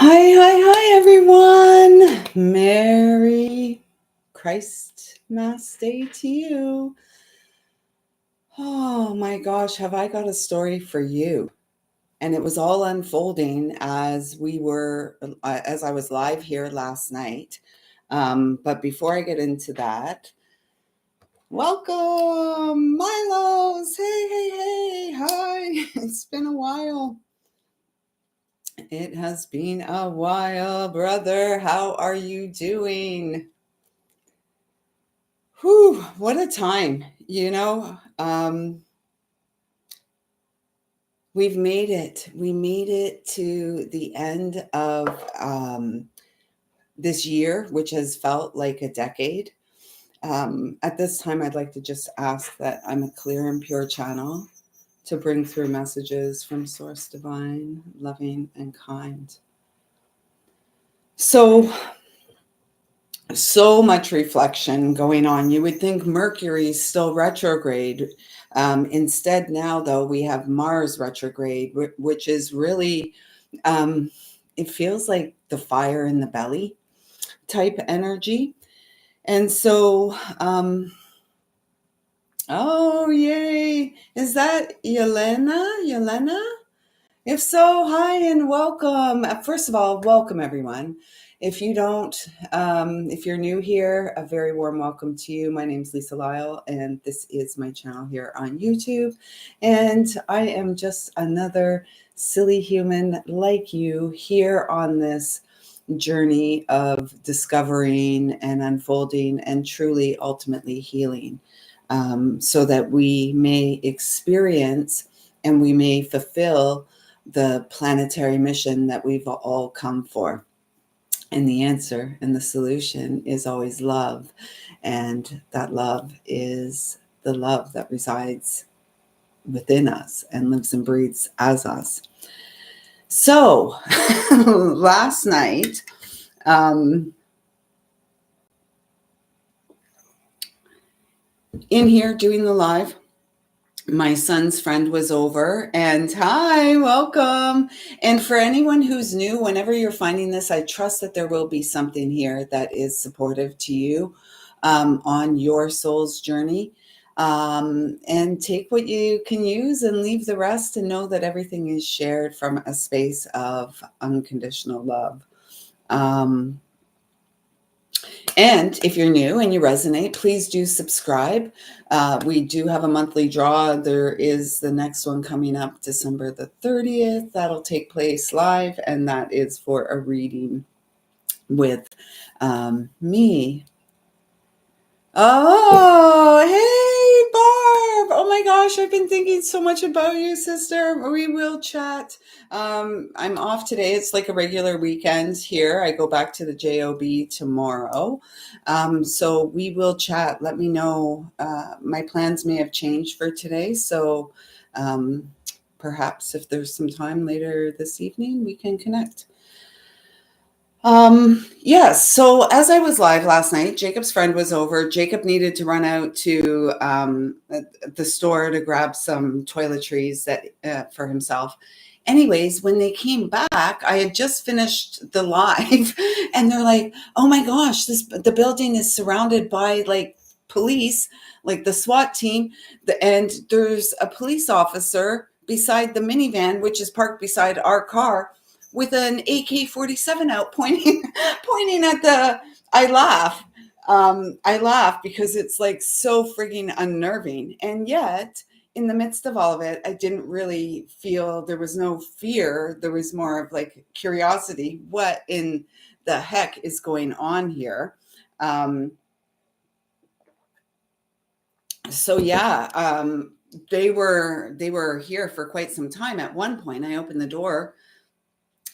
Hi, everyone. Merry Christmas Day to you. Oh my gosh, have I got a story for you? And it was all unfolding as I was live here last night. But before I get into that, welcome, Milos. Hey, hi. It's been a while. It has been a while, brother. How are you doing? Whew, what a time. We've made it. We made it to the end of this year, which has felt like a decade. At this time, I'd like to just ask that I'm a clear and pure channel to bring through messages from Source Divine, loving, and kind. So much reflection going on. You would think Mercury is still retrograde. Instead, now, though, we have Mars retrograde, which is really, it feels like the fire in the belly type energy. And so, oh, yay. Is that Yelena? If so, hi and welcome. First of all, welcome everyone. If you're new here, a very warm welcome to you. My name's lisalyle, and this is my channel here on YouTube. And I am just another silly human like you here on this journey of discovering and unfolding and truly, ultimately healing, so that we may experience and we may fulfill the planetary mission that we've all come for. And the answer and the solution is always love. And that love is the love that resides within us and lives and breathes as us. So last night, in here doing the live, my son's friend was over, and hi, welcome. And for anyone who's new, whenever you're finding this, I trust that there will be something here that is supportive to you on your soul's journey. And take what you can use and leave the rest, and know that everything is shared from a space of unconditional love. And if you're new and you resonate, please do subscribe. We do have a monthly draw. There is the next one coming up December the 30th. That'll take place live, and that is for a reading with me. Oh, hey, Barb. Oh my gosh, I've been thinking so much about you, sister. We will chat. I'm off today. It's like a regular weekend here. I go back to the JOB tomorrow. So we will chat. Let me know. My plans may have changed for today. So perhaps if there's some time later this evening, we can connect. Yes. So as I was live last night, Jacob's friend was over. Jacob needed to run out to the store to grab some toiletries for himself. Anyways, when they came back, I had just finished the live, and they're like, "Oh my gosh, the building is surrounded by like police, like the SWAT team, and there's a police officer beside the minivan, which is parked beside our car, with an AK-47 out pointing at the." I laugh. I laugh because it's like so frigging unnerving. And yet, in the midst of all of it, I didn't really feel, there was no fear. There was more of like curiosity. What in the heck is going on here? So yeah, they were here for quite some time. At one point, I opened the door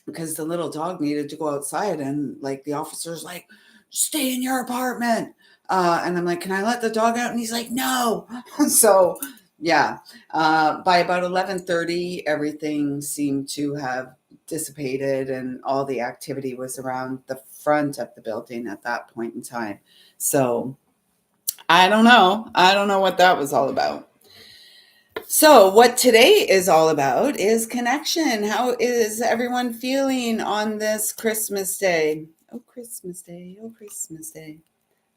because the little dog needed to go outside, and like the officer's like, "Stay in your apartment." And I'm like, "Can I let the dog out?" And he's like, "No." So yeah, by about 11:30, everything seemed to have dissipated, and all the activity was around the front of the building at that point in time. So I don't know what that was all about. So, what today is all about is connection. How is everyone feeling on this Christmas Day? Oh, Christmas Day. Oh, Christmas Day.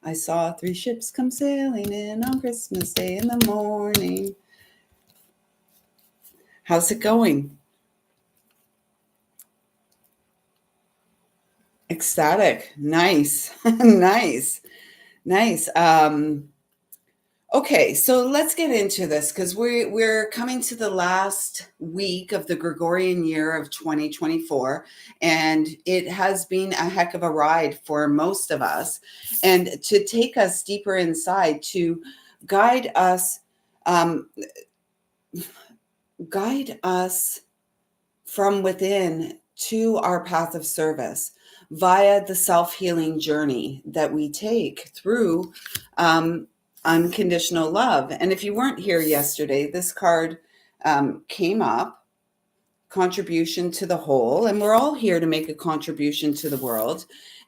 I saw three ships come sailing in on Christmas Day in the morning. How's it going? Ecstatic. Nice. Nice. Nice. Okay, so let's get into this because we're coming to the last week of the Gregorian year of 2024, and it has been a heck of a ride for most of us. And to take us deeper inside, to guide us, um, guide us from within to our path of service via the self-healing journey that we take through um, unconditional love. And if you weren't here yesterday, this card came up, contribution to the whole, and we're all here to make a contribution to the world.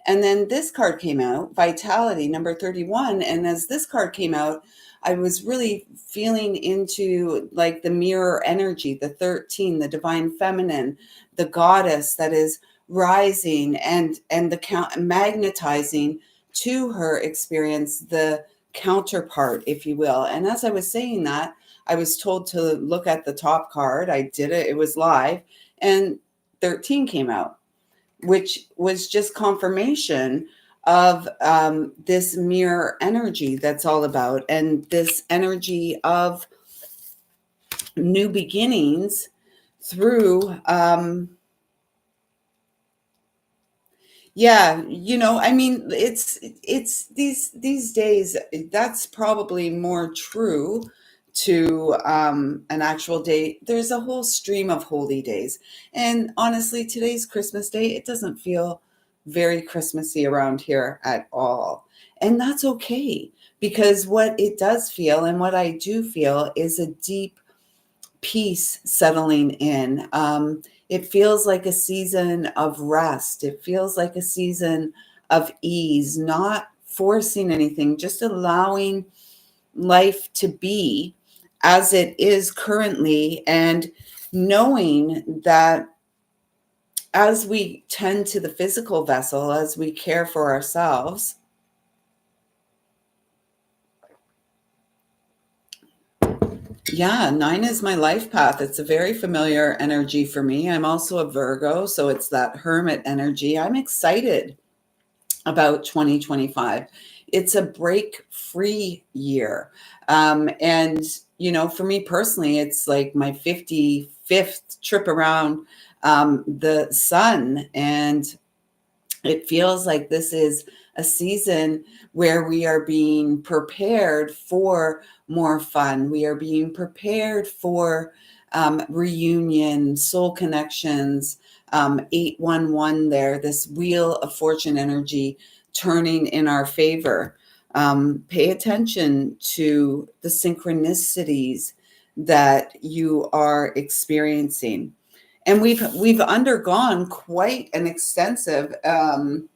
And then this card came out, vitality number 31. And as this card came out, I was really feeling into like the mirror energy, the 13, the divine feminine, the goddess that is rising and the magnetizing to her experience the counterpart, if you will. And as I was saying that, I was told to look at the top card. I did it. It was live, and 13 came out, which was just confirmation of this mirror energy that's all about, and this energy of new beginnings through yeah, I mean, it's these days that's probably more true to an actual day. There's a whole stream of holy days, and honestly, today's Christmas Day, it doesn't feel very Christmassy around here at all, and that's okay because what it does feel and what I do feel is a deep peace settling in. It feels like a season of rest. It feels like a season of ease, not forcing anything, just allowing life to be as it is currently, and knowing that as we tend to the physical vessel, as we care for ourselves, yeah, 9 is my life path. It's a very familiar energy for me. I'm also a Virgo, so it's that hermit energy. I'm excited about 2025. It's a break free year. And, for me personally, it's like my 55th trip around the sun. And it feels like this is a season where we are being prepared for more fun. We are being prepared for reunion, soul connections, 811 there, this wheel of fortune energy turning in our favor. Pay attention to the synchronicities that you are experiencing, and we've undergone quite an extensive um,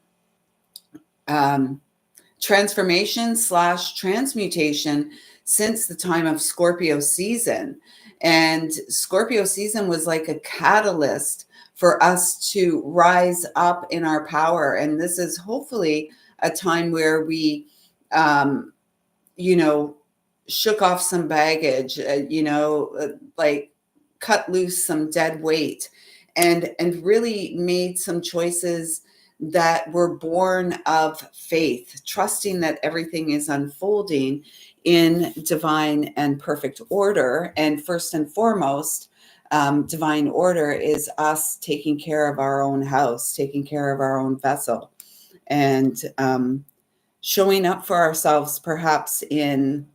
transformation slash transmutation since the time of Scorpio season. And Scorpio season was like a catalyst for us to rise up in our power. And this is hopefully a time where we, um, you know, shook off some baggage, like cut loose some dead weight, and really made some choices that were born of faith, trusting that everything is unfolding in divine and perfect order. And first and foremost, divine order is us taking care of our own house, taking care of our own vessel, and showing up for ourselves, perhaps in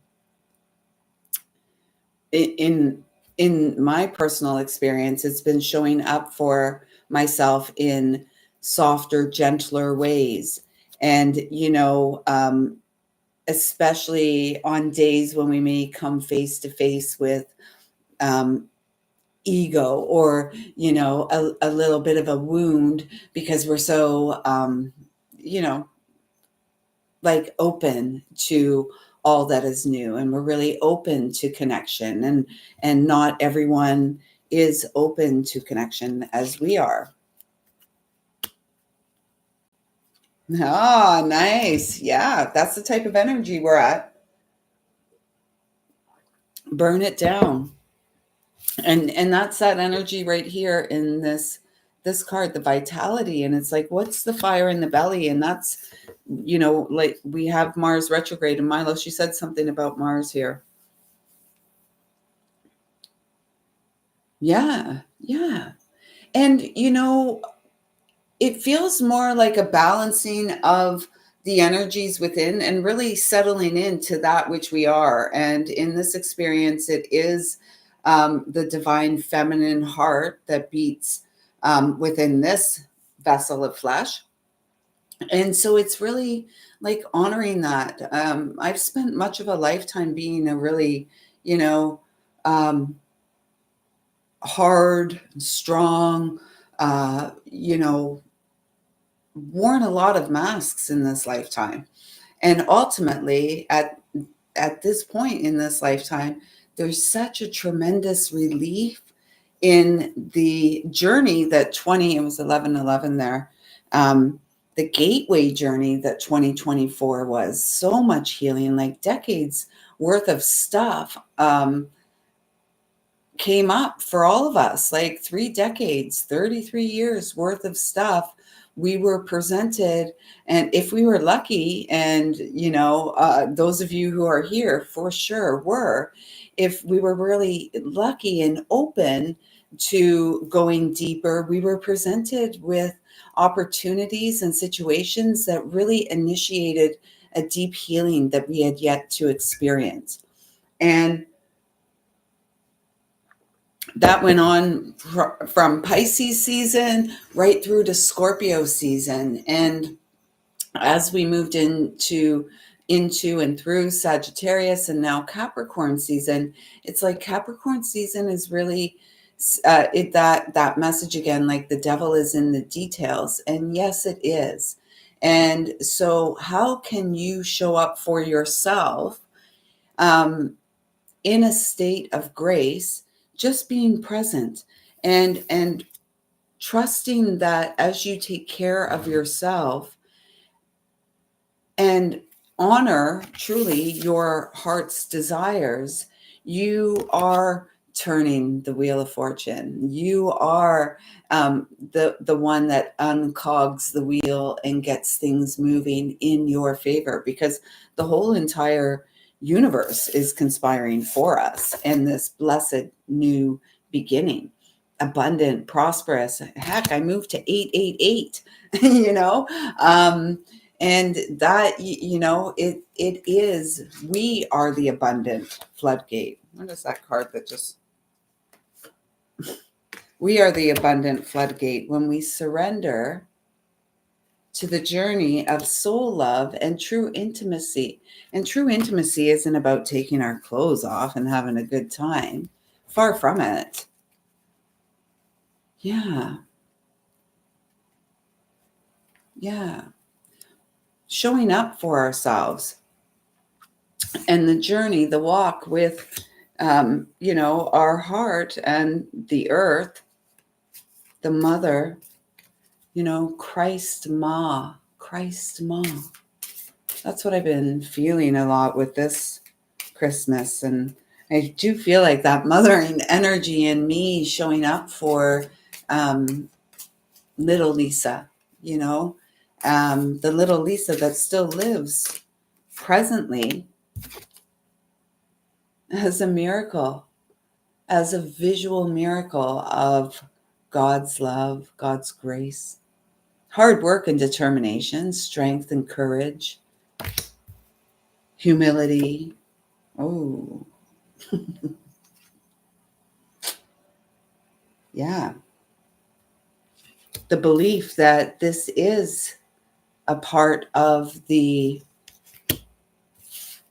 in my personal experience, it's been showing up for myself in softer, gentler ways. And especially on days when we may come face to face with um, ego, or a little bit of a wound, because we're so you know like open to all that is new, and we're really open to connection, and not everyone is open to connection as we are. Ah, nice. Yeah, that's the type of energy we're at. Burn it down. And that's that energy right here in this card, the vitality. And it's like, what's the fire in the belly? And that's, like we have Mars retrograde. And Milo, she said something about Mars here. Yeah, yeah. And it feels more like a balancing of the energies within and really settling into that which we are. And in this experience, it is the divine feminine heart that beats within this vessel of flesh. And so it's really like honoring that. I've spent much of a lifetime being a really, um, hard, strong, worn a lot of masks in this lifetime. And ultimately, at this point in this lifetime, there's such a tremendous relief in the journey that it was 11/11 there, the gateway journey that 2024 was. So much healing, like decades worth of stuff came up for all of us, like 3 decades, 33 years worth of stuff we were presented. And if we were lucky, and those of you who are here for sure were, if we were really lucky and open to going deeper, we were presented with opportunities and situations that really initiated a deep healing that we had yet to experience. And that went on from Pisces season right through to Scorpio season. And as we moved into and through Sagittarius and now Capricorn season, it's like Capricorn season is really that message again, like the devil is in the details. And yes, it is. And so how can you show up for yourself in a state of grace, just being present and trusting that as you take care of yourself and honor truly your heart's desires, you are turning the wheel of fortune. You are the one that uncogs the wheel and gets things moving in your favor, because the whole entire universe is conspiring for us in this blessed new beginning. Abundant, prosperous. Heck, I moved to 888, and that, it is, we are the abundant floodgate. What is that card that just, we are the abundant floodgate when we surrender to the journey of soul love and true intimacy. And true intimacy isn't about taking our clothes off and having a good time. Far from it. Yeah. Yeah. Showing up for ourselves and the journey, the walk with, our heart and the earth, the mother, Christ Ma. That's what I've been feeling a lot with this Christmas. And I do feel like that mothering energy in me showing up for little Lisa, the little Lisa that still lives presently as a miracle, as a visual miracle of God's love, God's grace, hard work and determination, strength and courage, humility. Oh, yeah. The belief that this is a part of the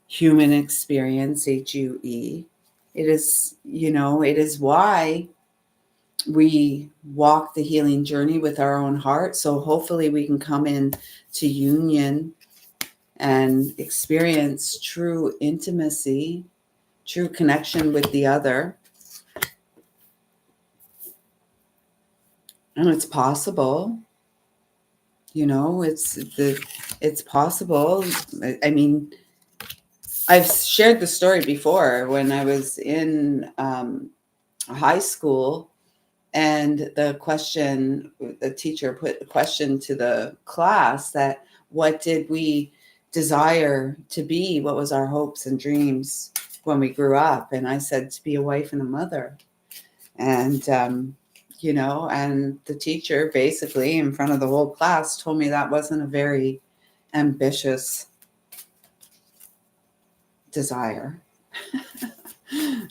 human experience, HUE. It is, it is why we walk the healing journey with our own heart. So hopefully we can come in to union and experience true intimacy, true connection with the other. And it's possible, it's possible. I mean, I've shared the story before when I was in high school, and the teacher put a question to the class that what did we desire to be? What was our hopes and dreams when we grew up? And I said to be a wife and a mother. And, and the teacher basically in front of the whole class told me that wasn't a very ambitious desire.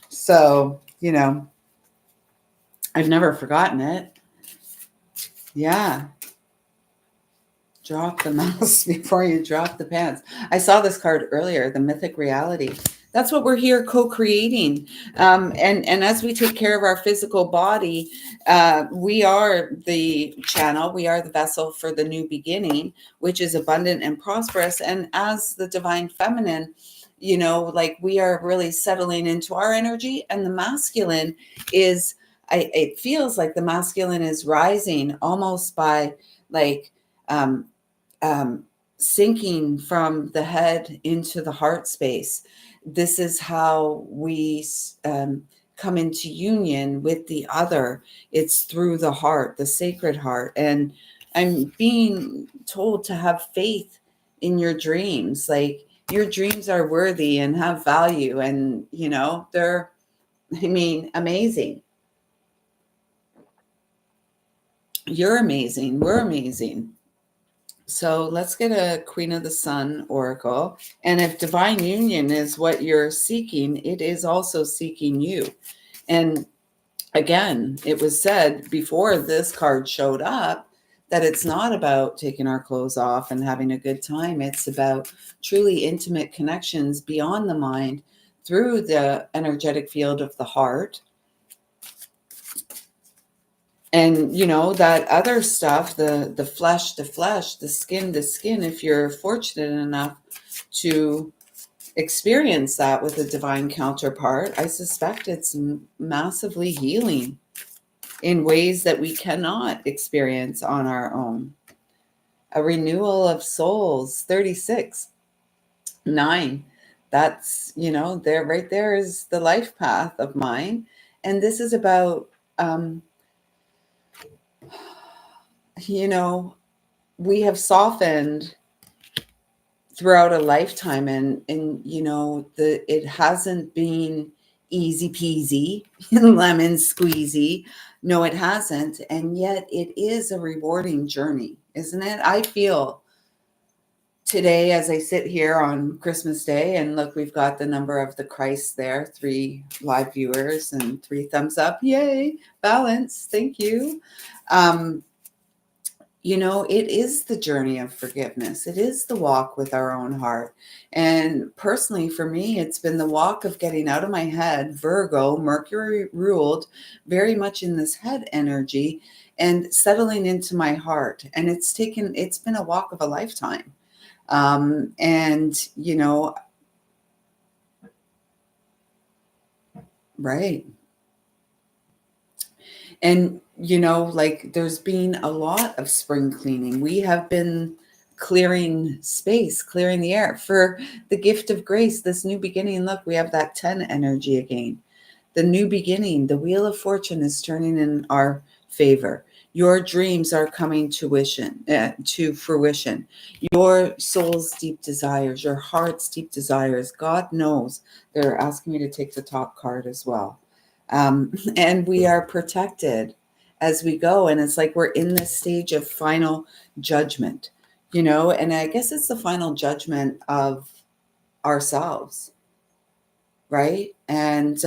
So, I've never forgotten it. Yeah. Drop the mouse before you drop the pants. I saw this card earlier, the mythic reality. That's what we're here co-creating. And as we take care of our physical body, we are the channel, we are the vessel for the new beginning, which is abundant and prosperous. And as the divine feminine, like we are really settling into our energy, and the masculine is, it feels like the masculine is rising almost by like, sinking from the head into the heart space. This is how we come into union with the other. It's through the heart, the sacred heart. And I'm being told to have faith in your dreams. Like, your dreams are worthy and have value, and they're, amazing. You're amazing. We're amazing. So let's get a Queen of the Sun oracle. And if divine union is what you're seeking, it is also seeking you. And again, it was said before this card showed up that it's not about taking our clothes off and having a good time. It's about truly intimate connections beyond the mind through the energetic field of the heart. And that other stuff, the flesh to flesh, the skin to skin, if you're fortunate enough to experience that with a divine counterpart, I suspect it's massively healing in ways that we cannot experience on our own. A renewal of souls, 36, 9. That's, there, right there is the life path of mine. And this is about, we have softened throughout a lifetime, and it hasn't been easy peasy lemon squeezy. No, it hasn't. And yet it is a rewarding journey, isn't it? I feel today, as I sit here on Christmas Day, and look, we've got the number of the Christ there, 3 live viewers and 3 thumbs up. Yay, balance. Thank you. It is the journey of forgiveness. It is the walk with our own heart. And personally, for me, it's been the walk of getting out of my head, Virgo, Mercury ruled, very much in this head energy, and settling into my heart. And it's been a walk of a lifetime. Right. And, like there's been a lot of spring cleaning. We have been clearing space, clearing the air for the gift of grace, this new beginning. Look, we have that 10 energy again. The new beginning, the wheel of fortune is turning in our favor. Your dreams are coming to fruition. Your soul's deep desires, your heart's deep desires. God knows. They're asking me to take the top card as well. And we are protected as we go. And it's like we're in this stage of final judgment, and I guess it's the final judgment of ourselves, right? And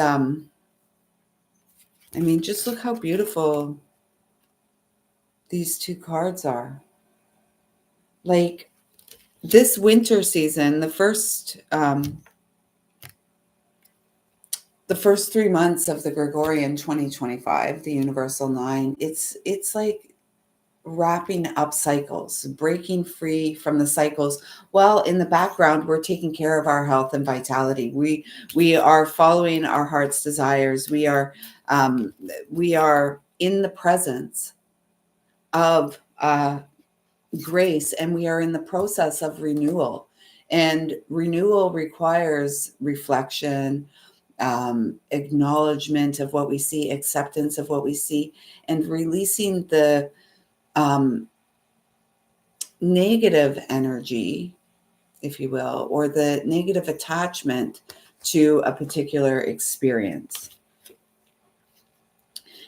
just look how beautiful these 2 cards are. Like this winter season, the first 3 months of the Gregorian 2025, the universal 9, it's like wrapping up cycles, breaking free from the cycles. Well, in the background, we're taking care of our health and vitality. We are following our heart's desires. We are in the presence of grace, and we are in the process of renewal. And renewal requires reflection, acknowledgement of what we see, acceptance of what we see, and releasing the negative energy, if you will, or the negative attachment to a particular experience.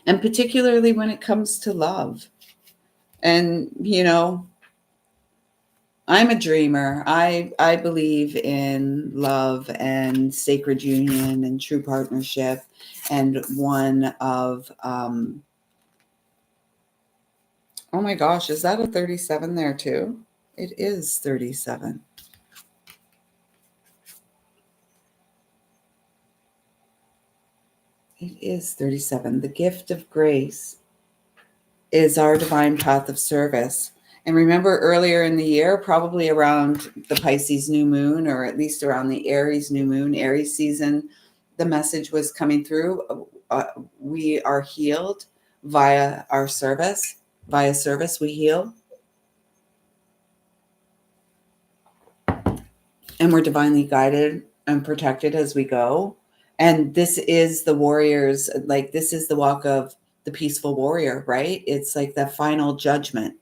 And particularly when it comes to love. And, I'm a dreamer. I believe in love and sacred union and true partnership. And one of, oh my gosh, is that a 37 there too? It is 37. It is 37. The gift of grace is our divine path of service. And remember earlier in the year, probably around the Pisces new moon, or at least around the Aries new moon, Aries season, the message was coming through. We are healed via our service. Via service, we heal. And we're divinely guided and protected as we go. And this is the warriors, like this is the walk of the peaceful warrior, right? It's like the final judgment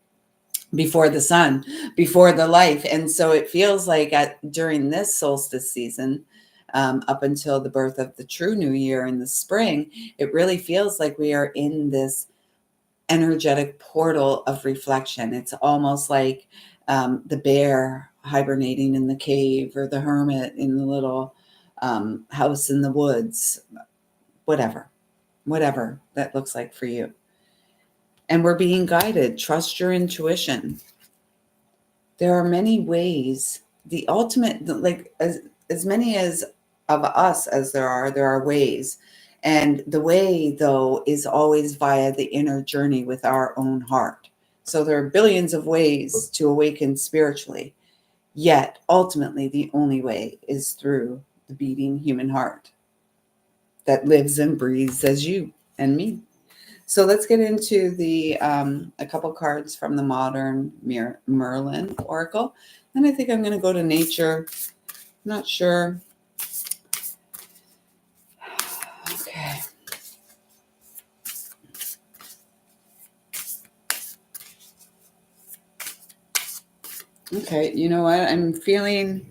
before the sun, before the life. And so it feels like during this solstice season, up until the birth of the true new year in the spring, it really feels like we are in this energetic portal of reflection. It's almost like the bear hibernating in the cave, or the hermit in the little house in the woods, whatever that looks like for you. And we're being guided. Trust your intuition. There are many ways. The ultimate, like as many as of us as there are ways. And the way, though, is always via the inner journey with our own heart. So there are billions of ways to awaken spiritually. Yet, ultimately, the only way is through the beating human heart that lives and breathes as you and me. So let's get into the a couple cards from the modern Merlin Oracle. And I think I'm going to go to nature. I'm not sure. Okay. Okay, you know what? I'm feeling...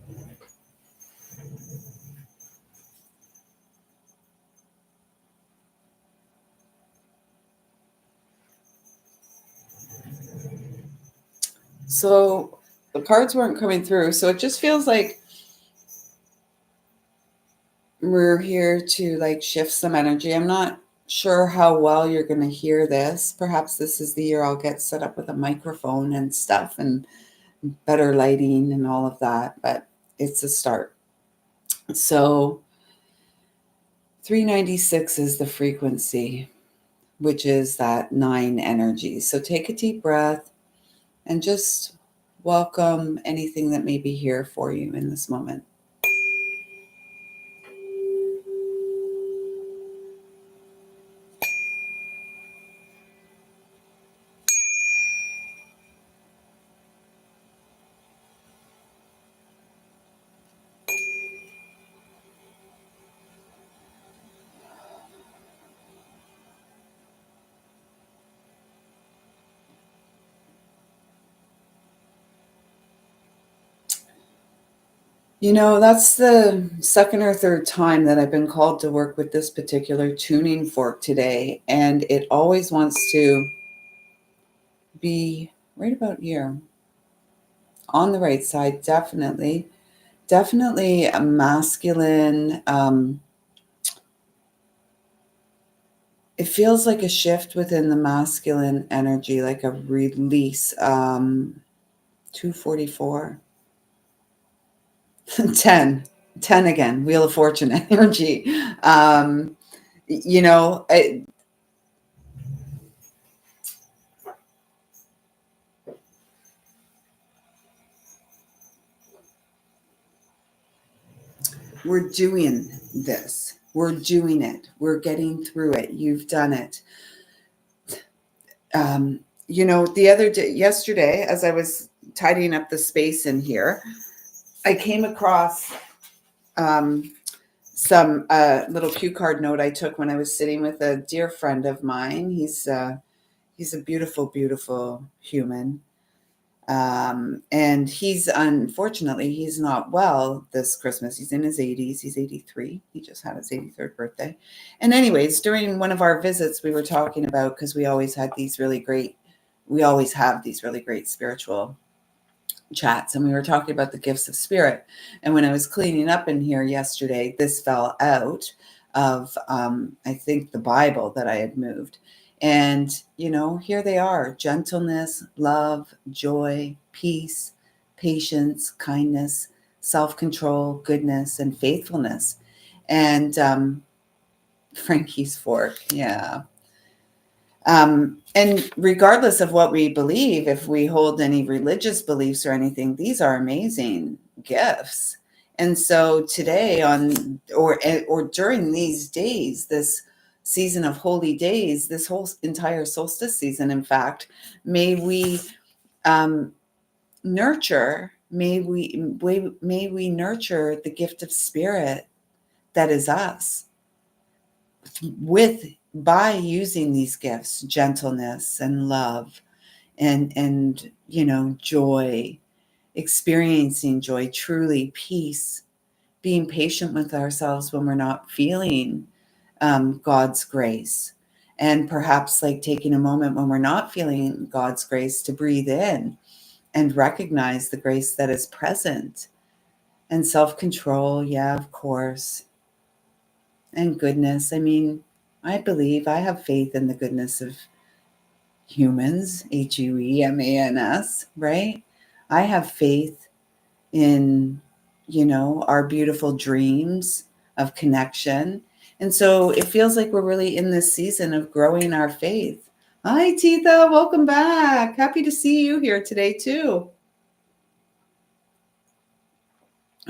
So the cards weren't coming through. So it just feels like we're here to like shift some energy. I'm not sure how well you're going to hear this. Perhaps this is the year I'll get set up with a microphone and stuff and better lighting and all of that, but it's a start. So 396 is the frequency, which is that 9 energy. So take a deep breath and just welcome anything that may be here for you in this moment. You know, that's the second or third time that I've been called to work with this particular tuning fork today, and it always wants to be right about here. On the right side, definitely. Definitely a masculine. It feels like a shift within the masculine energy, like a release. 244. 10 again, Wheel of Fortune energy. You know, we're doing this. We're doing it. We're getting through it. You've done it. The other day, yesterday, as I was tidying up the space in here, I came across some little cue card note I took when I was sitting with a dear friend of mine. He's a beautiful, beautiful human. And unfortunately, he's not well this Christmas. He's in his 80s. He's 83. He just had his 83rd birthday. And anyways, during one of our visits, we were talking about, because we always have these really great spiritual chats, and we were talking about the gifts of spirit. And when I was cleaning up in here yesterday, this fell out of, I think, the Bible that I had moved. And, here they are: gentleness, love, joy, peace, patience, kindness, self-control, goodness, and faithfulness. And Frankie's fork. Yeah. And regardless of what we believe, if we hold any religious beliefs or anything, these are amazing gifts. And so today or during these days, this season of holy days, this whole entire solstice season, in fact, may we nurture nurture the gift of spirit that is us by using these gifts: gentleness and love and joy, experiencing joy, truly peace, being patient with ourselves when we're not feeling God's grace, and perhaps like taking a moment when we're not feeling God's grace to breathe in and recognize the grace that is present. And self-control, yeah, of course. And goodness. I mean, I have faith in the goodness of humans, HUEMANS, right? I have faith in, our beautiful dreams of connection. And so it feels like we're really in this season of growing our faith. Hi, Titha. Welcome back. Happy to see you here today, too.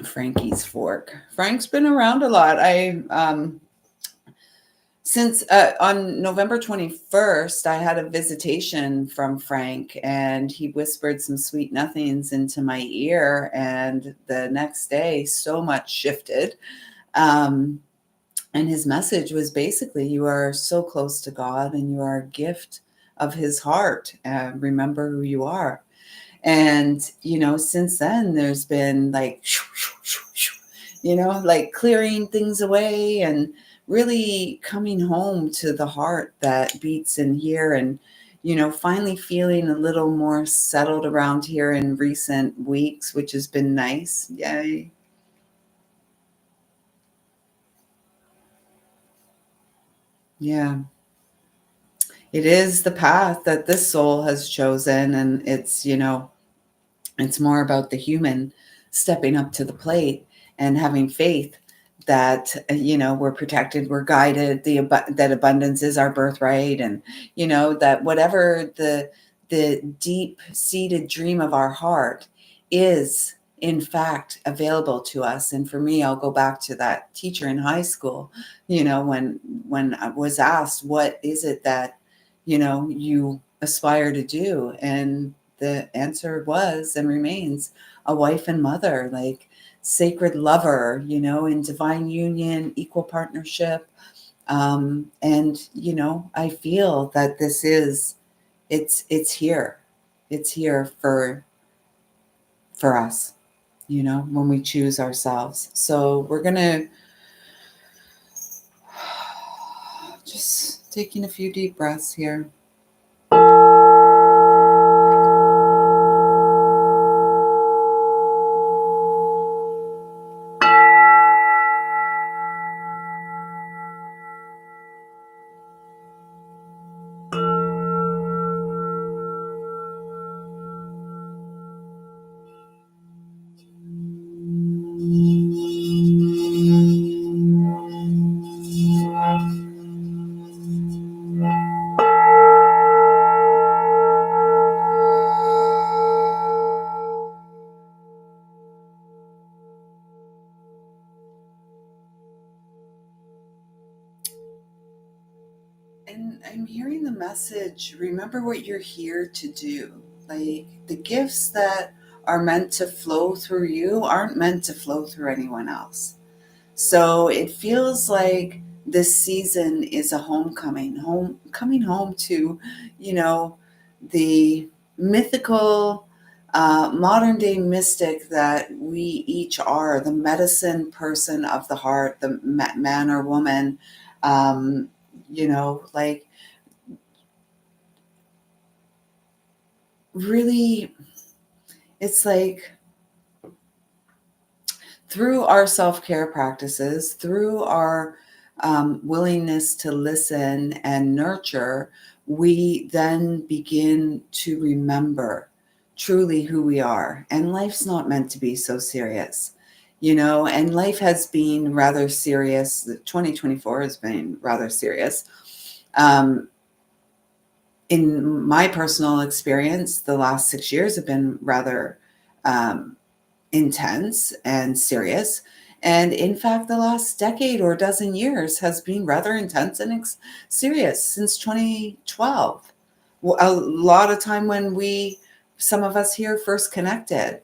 Frankie's fork. Frank's been around a lot. Since on November 21st, I had a visitation from Frank, and he whispered some sweet nothings into my ear. And the next day, so much shifted. And his message was basically, you are so close to God and you are a gift of his heart. Remember who you are. And, since then, there's been like, like clearing things away and really coming home to the heart that beats in here, and, finally feeling a little more settled around here in recent weeks, which has been nice. Yay. Yeah. It is the path that this soul has chosen, and it's more about the human stepping up to the plate and having faith that, we're protected, we're guided, that abundance is our birthright. And, that whatever the deep-seated dream of our heart is, in fact, available to us. And for me, I'll go back to that teacher in high school, when I was asked, what is it that, you aspire to do? And the answer was and remains a wife and mother, like sacred lover, in divine union, equal partnership. And, I feel that this is, it's here. It's here for us, when we choose ourselves. So we're going to just taking a few deep breaths here. message, remember what you're here to do. Like, the gifts that are meant to flow through you aren't meant to flow through anyone else. So it feels like this season is a homecoming, coming home to, you know, the mythical, modern day mystic that we each are, the medicine person of the heart, the man or woman, like, really, it's like, through our self-care practices, through our willingness to listen and nurture, we then begin to remember truly who we are. And life's not meant to be so serious, and life has been rather serious. 2024 has been rather serious. In my personal experience, the last 6 years have been rather intense and serious. And in fact, the last decade or dozen years has been rather intense and serious since 2012. A lot of time when some of us here first connected.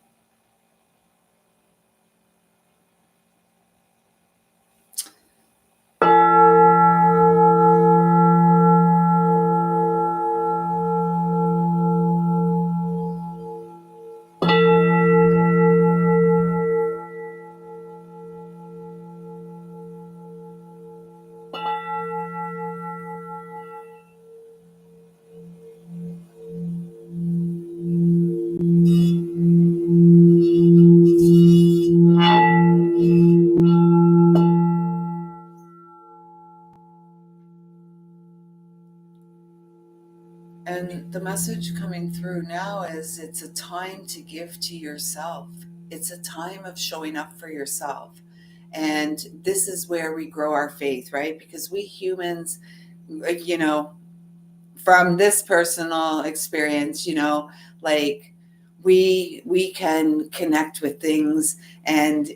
And the message coming through now is it's a time to give to yourself. It's a time of showing up for yourself. And this is where we grow our faith, right? Because we humans, you know, from this personal experience, like, we can connect with things and,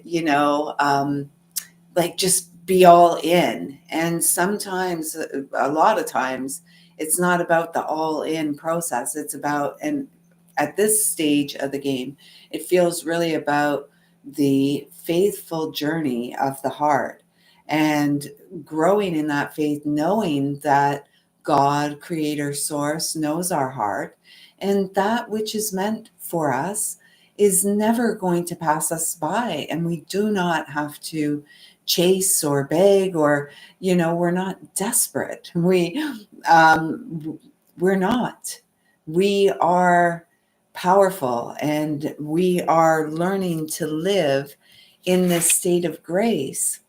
like, just be all in. And sometimes, a lot of times, it's not about the all in process. It's about, and at this stage of the game, it feels really about the faithful journey of the heart and growing in that faith, knowing that God, creator, source, knows our heart, and that which is meant for us is never going to pass us by. And we do not have to chase or beg, or, we're not desperate. We're not. We are powerful, and we are learning to live in this state of grace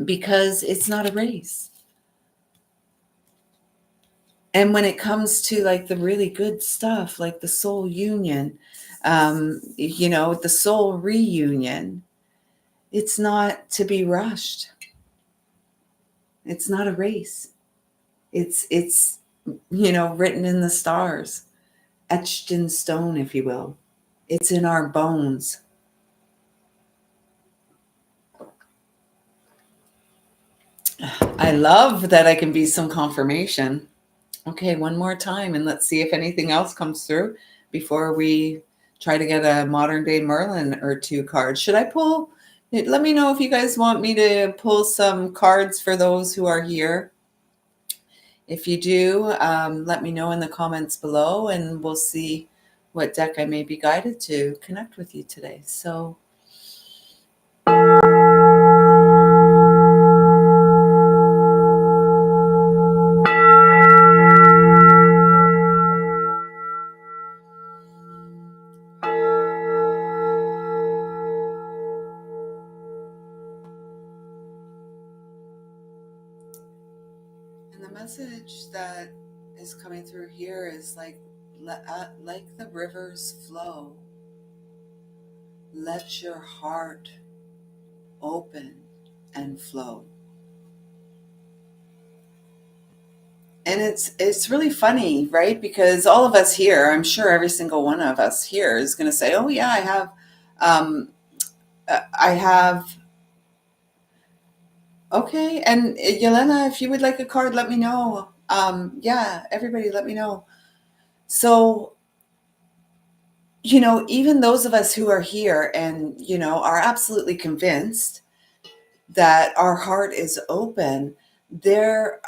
because it's not a race. And when it comes to, like, the really good stuff, like the soul union, the soul reunion, it's not to be rushed. It's not a race. It's written in the stars, etched in stone, if you will. It's in our bones. I love that I can be some confirmation. Okay, one more time, and let's see if anything else comes through before we try to get a modern day Merlin or two cards. Should I pull? Let me know if you guys want me to pull some cards for those who are here. If you do, let me know in the comments below, and we'll see what deck I may be guided to connect with you today. So, and the message that is coming through here is like the rivers flow, let your heart open and flow. And it's really funny, right? Because all of us here, I'm sure every single one of us here is going to say, "Oh yeah, I have." Okay, and Yelena, if you would like a card, let me know. Yeah, everybody let me know. So, even those of us who are here and, are absolutely convinced that our heart is open, there's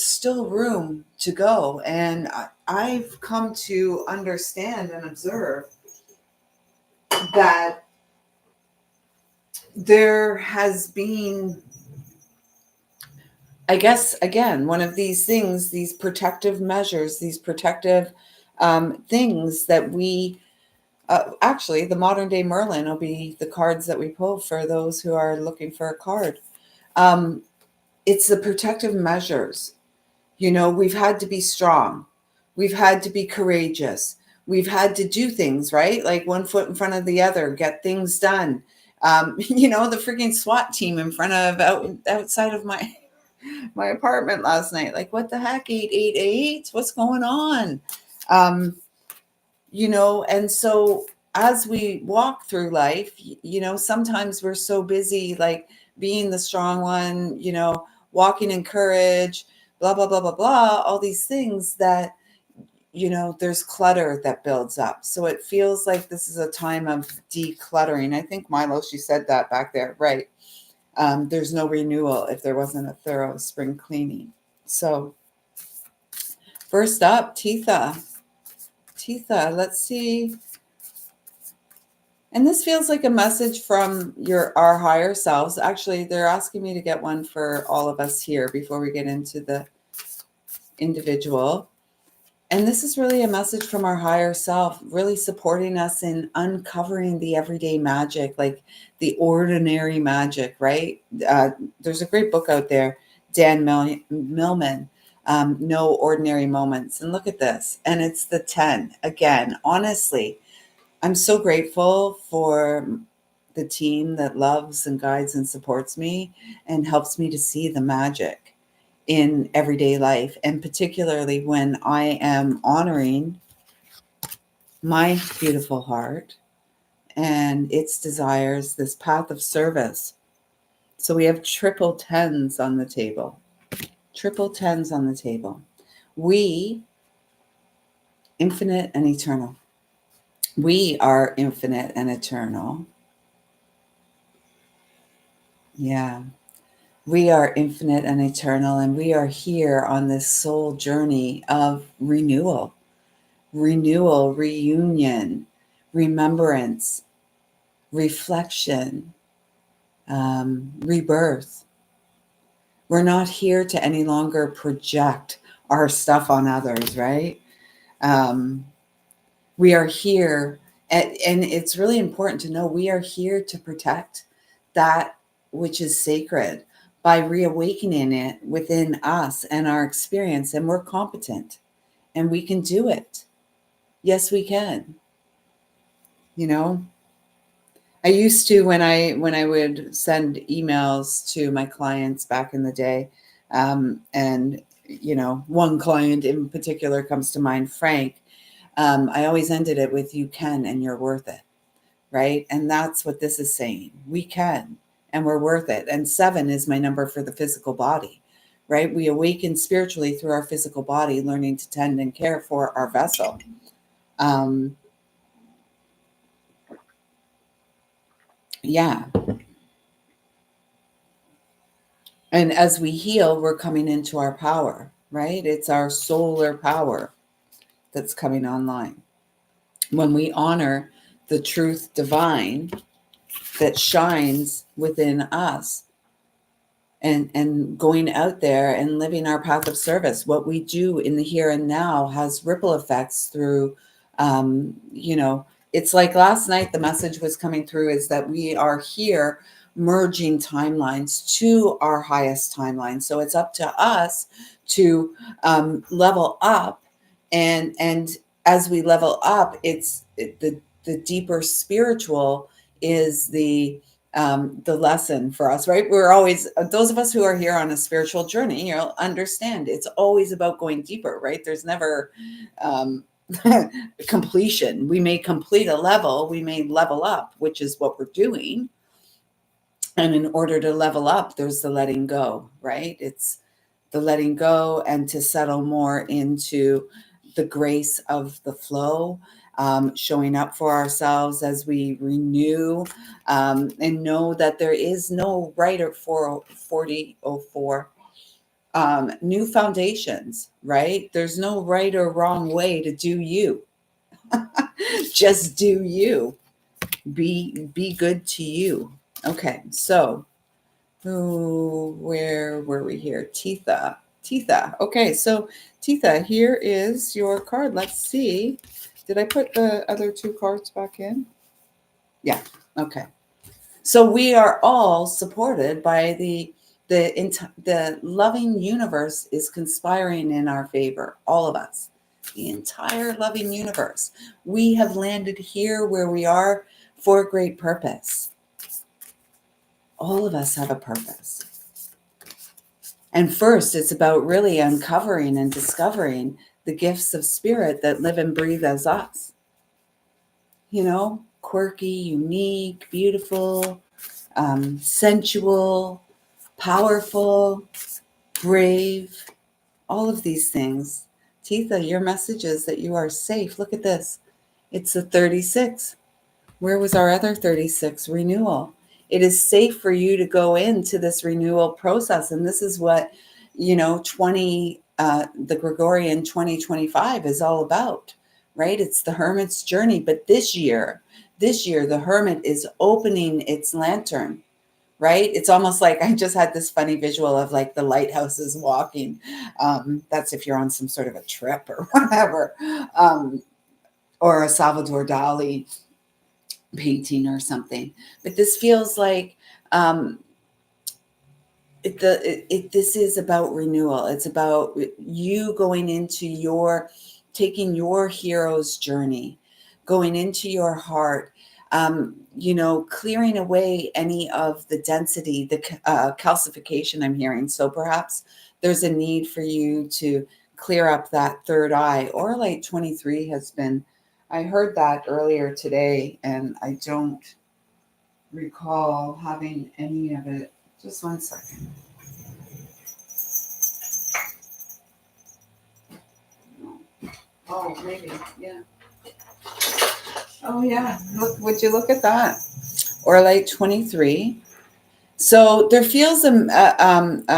still room to go. And I've come to understand and observe that there has been, I guess, again, one of these things, these protective measures, these protective things that we actually, the modern day Merlin will be the cards that we pull for those who are looking for a card. Um, it's the protective measures. We've had to be strong. We've had to be courageous. We've had to do things, right? Like one foot in front of the other, get things done. The freaking SWAT team in front of outside of my apartment last night. Like, what the heck? 888? What's going on? Um, and so as we walk through life, sometimes we're so busy, like being the strong one, walking in courage, blah, blah, blah, blah, blah, all these things that, there's clutter that builds up. So it feels like this is a time of decluttering. I think Milo, she said that back there, right? There's no renewal if there wasn't a thorough spring cleaning. So first up, Titha, let's see. And this feels like a message from our higher selves. Actually, they're asking me to get one for all of us here before we get into the individual. And this is really a message from our higher self, really supporting us in uncovering the everyday magic, like the ordinary magic, right? There's a great book out there, Dan Millman, No Ordinary Moments. And look at this. And it's the 10. Again, honestly, I'm so grateful for the team that loves and guides and supports me and helps me to see the magic in everyday life, and particularly when I am honoring my beautiful heart and its desires, this path of service. So we have triple tens on the table. Triple tens on the table. We, infinite and eternal. We are infinite and eternal. Yeah. We are infinite and eternal, and we are here on this soul journey of renewal, reunion, remembrance, reflection, rebirth. We're not here to any longer project our stuff on others, right? Um, we are here, and it's really important to know we are here to protect that which is sacred by reawakening it within us and our experience. And we're competent and we can do it. Yes, we can. You know, I used to, when I would send emails to my clients back in the day, and one client in particular comes to mind, Frank. I always ended it with "You can and you're worth it," right? And that's what this is saying. We can and we're worth it. And 7 is my number for the physical body, right? We awaken spiritually through our physical body, learning to tend and care for our vessel. Um, yeah. And as we heal, we're coming into our power, right? It's our solar power that's coming online. When we honor the truth divine that shines within us, and going out there and living our path of service, what we do in the here and now has ripple effects through, it's like last night the message was coming through is that we are here merging timelines to our highest timeline. So it's up to us to level up, and as we level up, the deeper spiritual is the lesson for us, right? We're always, those of us who are here on a spiritual journey, you'll understand it's always about going deeper, right? There's never um, completion. We may complete a level, we may level up, which is what we're doing. And in order to level up, there's the letting go, right? It's the letting go, and to settle more into the grace of the flow, showing up for ourselves as we renew, and know that there is no right or 4004 new foundations, right? There's no right or wrong way to do you. Just do you. Be good to you. Okay, so where were we here? Titha. Okay, so Titha, here is your card. Let's see. Did I put the other two cards back in? Yeah. Okay. So we are all supported by the loving universe is conspiring in our favor. All of us, the entire loving universe. We have landed here where we are for a great purpose. All of us have a purpose. And first, it's about really uncovering and discovering the gifts of spirit that live and breathe as us. You know, quirky, unique, beautiful, sensual, powerful, brave, all of these things. Titha, your message is that you are safe. Look at this. It's the 36. Where was our other 36? Renewal. It is safe for you to go into this renewal process. And this is what, 20, the Gregorian 2025 is all about, right? It's the hermit's journey. But this year, the hermit is opening its lantern, right? It's almost like I just had this funny visual of like the lighthouses walking. That's if you're on some sort of a trip or whatever, or a Salvador Dali painting or something. But this feels like this is about renewal. It's about you going into taking your hero's journey, going into your heart, clearing away any of the density, the calcification I'm hearing. So perhaps there's a need for you to clear up that third eye. Or like 23 has been, I heard that earlier today, and I don't recall having any of it. Just one second. Oh, maybe, yeah. Oh, yeah. Look, would you look at that? Or like 23. So there feels a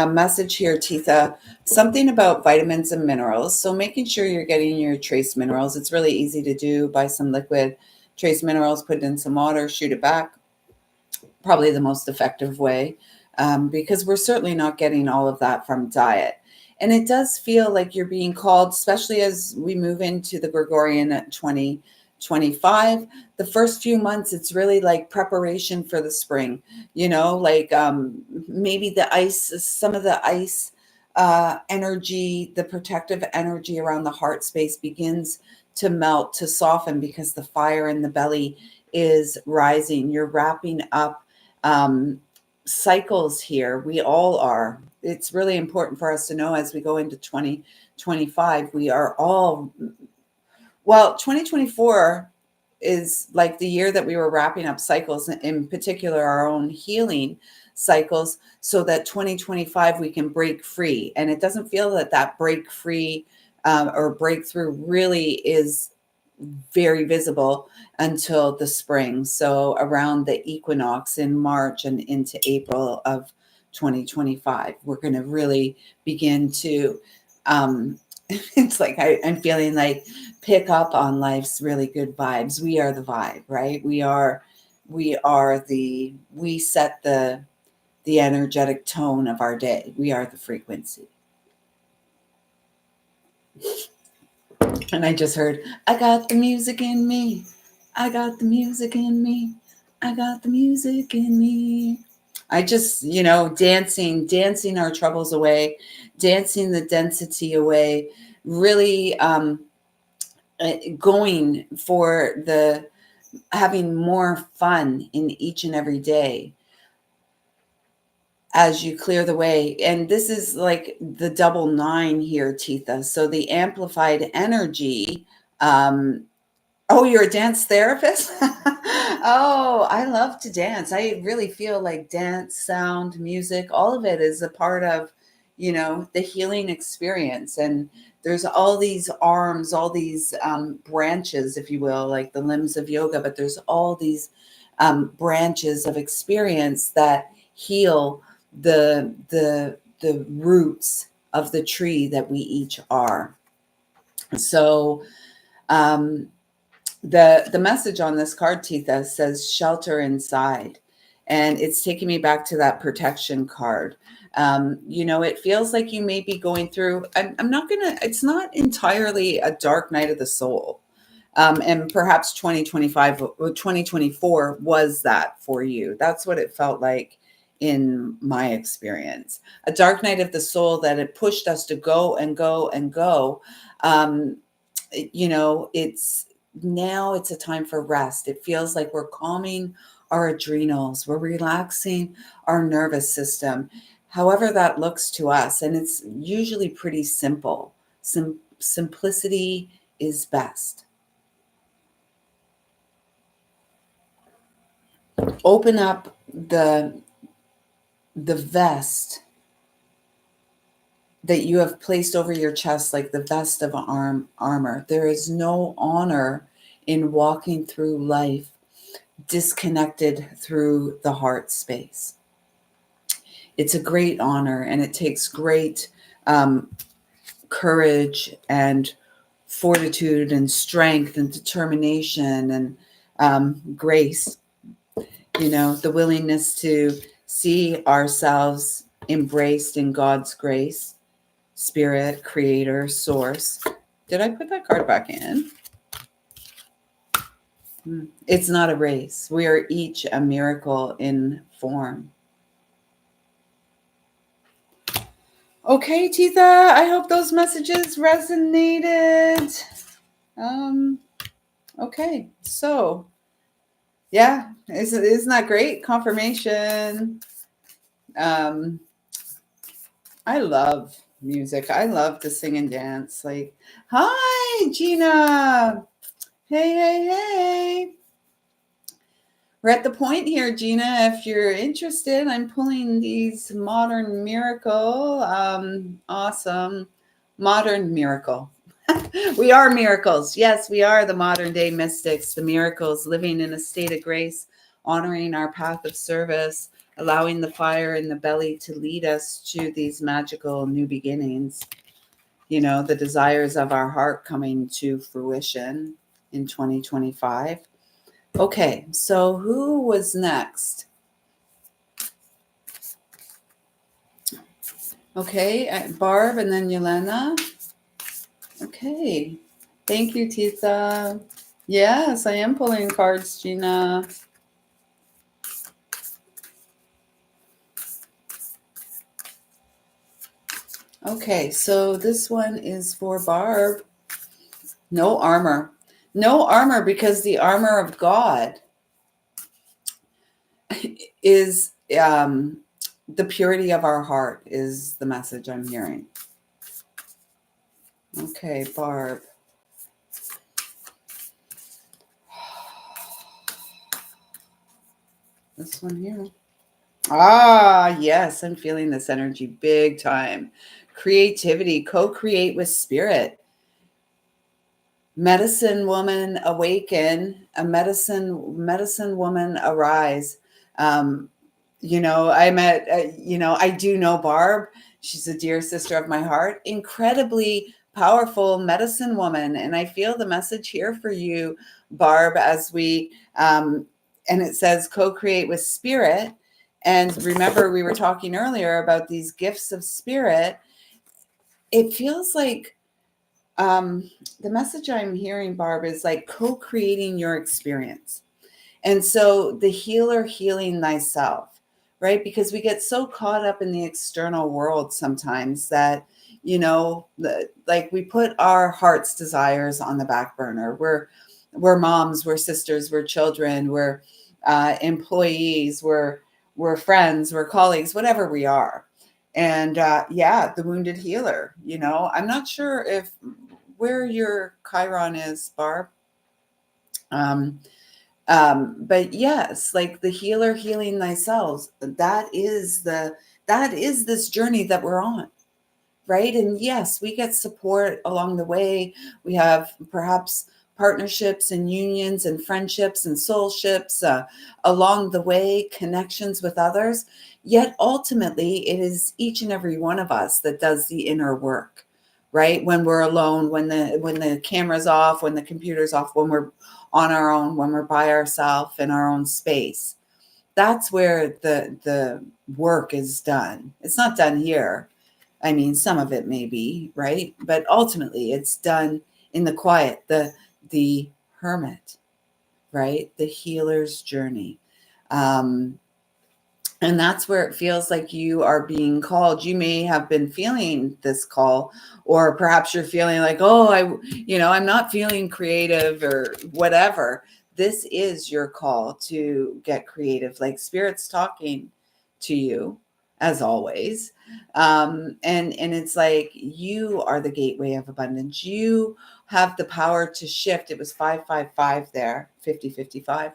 message here, Titha, something about vitamins and minerals. So making sure you're getting your trace minerals. It's really easy to do. Buy some liquid trace minerals, put it in some water, shoot it back. Probably the most effective way, because we're certainly not getting all of that from diet. And it does feel like you're being called, especially as we move into the Gregorian 2025. The first few months, it's really like preparation for the spring, like maybe some of the ice energy, the protective energy around the heart space begins to melt, to soften, because the fire in the belly is rising. You're wrapping up cycles here. We all are. It's really important for us to know as we go into 2025, we are all, 2024 is like the year that we were wrapping up cycles, in particular our own healing cycles, so that 2025 we can break free. And it doesn't feel that break free or breakthrough really is very visible until the spring. So around the equinox in March and into April of 2025, we're going to really begin to, it's like I'm feeling like pick up on life's really good vibes. We are the vibe, right? We set the energetic tone of our day. We are the frequency. And I just heard, I got the music in me. I got the music in me. I got the music in me. I just, dancing our troubles away, dancing the density away, really going for having more fun in each and every day as you clear the way. And this is like the double 9 here, Titha. So the amplified energy. Oh, you're a dance therapist? Oh, I love to dance. I really feel like dance, sound, music, all of it is a part of, the healing experience. And there's all these arms, all these branches, if you will, like the limbs of yoga, but there's all these branches of experience that heal the roots of the tree that we each are. So the message on this card, Titha, says shelter inside. And it's taking me back to that protection card. It feels like you may be going through, it's not entirely a dark night of the soul. And perhaps 2024 was that for you. That's what it felt like in my experience. A dark night of the soul that had pushed us to go and go and go. It's a time for rest. It feels like we're calming our adrenals, we're relaxing our nervous system, however that looks to us. And it's usually pretty simple. Simplicity is best. Open up the vest that you have placed over your chest, like the vest of armor. There is no honor in walking through life disconnected through the heart space. It's a great honor, and it takes great courage and fortitude and strength and determination and grace. The willingness to see ourselves embraced in God's grace, spirit, creator, source. Did I put that card back in? It's not a race. We are each a miracle in form. Okay, Titha, I hope those messages resonated. Okay, so yeah, isn't that great? Confirmation. I love music. I love to sing and dance. Like, hi, Gina. Hey. We're at the point here, Gina. If you're interested, I'm pulling these modern miracle. Awesome. Modern miracle. We are miracles. Yes, we are the modern day mystics, the miracles, living in a state of grace, honoring our path of service, allowing the fire in the belly to lead us to these magical new beginnings. The desires of our heart coming to fruition in 2025. Okay, so who was next? Okay, Barb and then Yelena. Okay, thank you, Titha. Yes, I am pulling cards, Gina. Okay, so this one is for Barb. No armor. No armor, because the armor of God is the purity of our heart is the message I'm hearing. Okay, Barb. This one here. Ah, yes, I'm feeling this energy big time. Creativity, co-create with spirit. Medicine woman awaken, a medicine woman arise. I do know Barb. She's a dear sister of my heart, incredibly powerful medicine woman. And I feel the message here for you, Barb, as we, and it says co-create with spirit. And remember, we were talking earlier about these gifts of spirit. It feels like the message I'm hearing, Barb, is like co-creating your experience. And so the healer healing thyself, right? Because we get so caught up in the external world sometimes that, like we put our heart's desires on the back burner. We're moms, we're sisters, we're children, we're employees, we're friends, we're colleagues, whatever we are. And the wounded healer, I'm not sure where your Chiron is, Barb. But yes, like the healer healing thyself, that is this journey that we're on. right? And yes, we get support along the way. We have perhaps partnerships and unions and friendships and soulships along the way, connections with others. Yet ultimately, it is each and every one of us that does the inner work, right? When we're alone, when the camera's off, when the computer's off, when we're on our own, when we're by ourselves in our own space. That's where the work is done. It's not done here. I mean, some of it may be, right? But ultimately it's done in the quiet, the hermit, right? The healer's journey. Um, and that's where it feels like you are being called. You may have been feeling this call, or perhaps you're feeling like, oh, I'm not feeling creative or whatever. This is your call to get creative, like spirit's talking to you as always. And it's like you are the gateway of abundance. You have the power to shift. It was 555 there, 5055.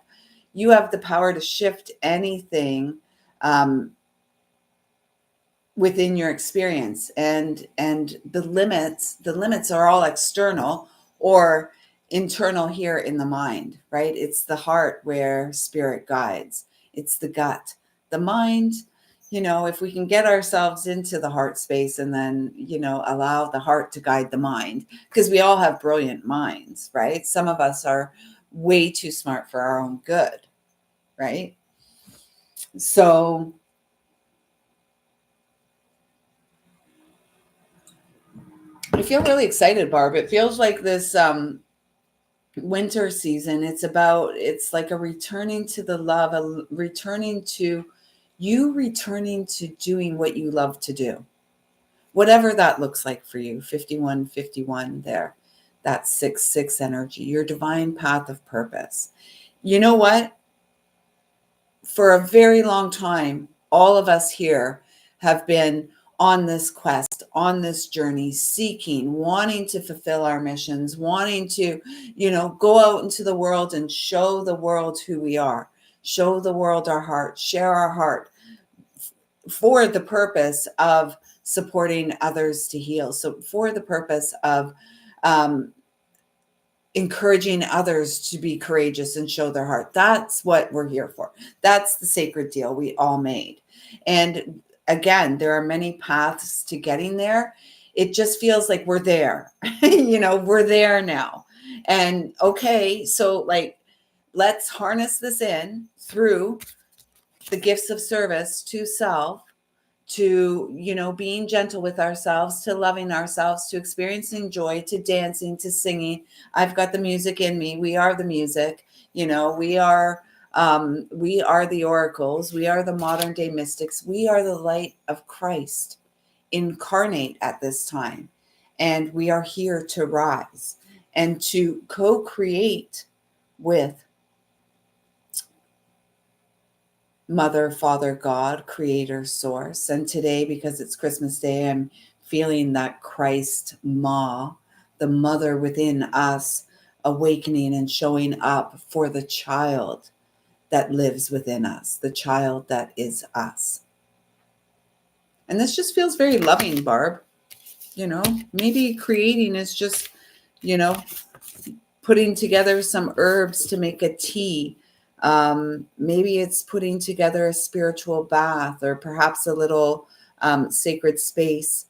You have the power to shift anything um, within your experience, and the limits are all external or internal here in the mind, right? It's the heart where spirit guides. It's the gut, the mind. If we can get ourselves into the heart space and then allow the heart to guide the mind, because we all have brilliant minds, right? Some of us are way too smart for our own good, right? So I feel really excited, Barb. It feels like this winter season. It's like a returning to the love, returning to doing what you love to do, whatever that looks like for you. 5151 there, that 6-6 energy, your divine path of purpose. You know what? For a very long time, all of us here have been on this quest, on this journey, seeking, wanting to fulfill our missions, wanting to, go out into the world and show the world who we are, show the world our heart, share our heart for the purpose of supporting others to heal. So, for the purpose of um, encouraging others to be courageous and show their heart. That's what we're here for. That's the sacred deal we all made. And again, there are many paths to getting there. It just feels like we're there. We're there now. And okay, so like let's harness this in through the gifts of service to self, to being gentle with ourselves, to loving ourselves, to experiencing joy, to dancing, to singing. I've got the music in me. We are the music. We are the oracles. We are the modern day mystics. We are the light of Christ incarnate at this time, and we are here to rise and to co-create with Mother, Father, God, Creator, Source. And today, because it's Christmas Day, I'm feeling that Christ Ma, the mother within us, awakening and showing up for the child that lives within us, the child that is us. And this just feels very loving, Barb. Maybe creating is just, you know, putting together some herbs to make a tea. Maybe it's putting together a spiritual bath, or perhaps a little sacred space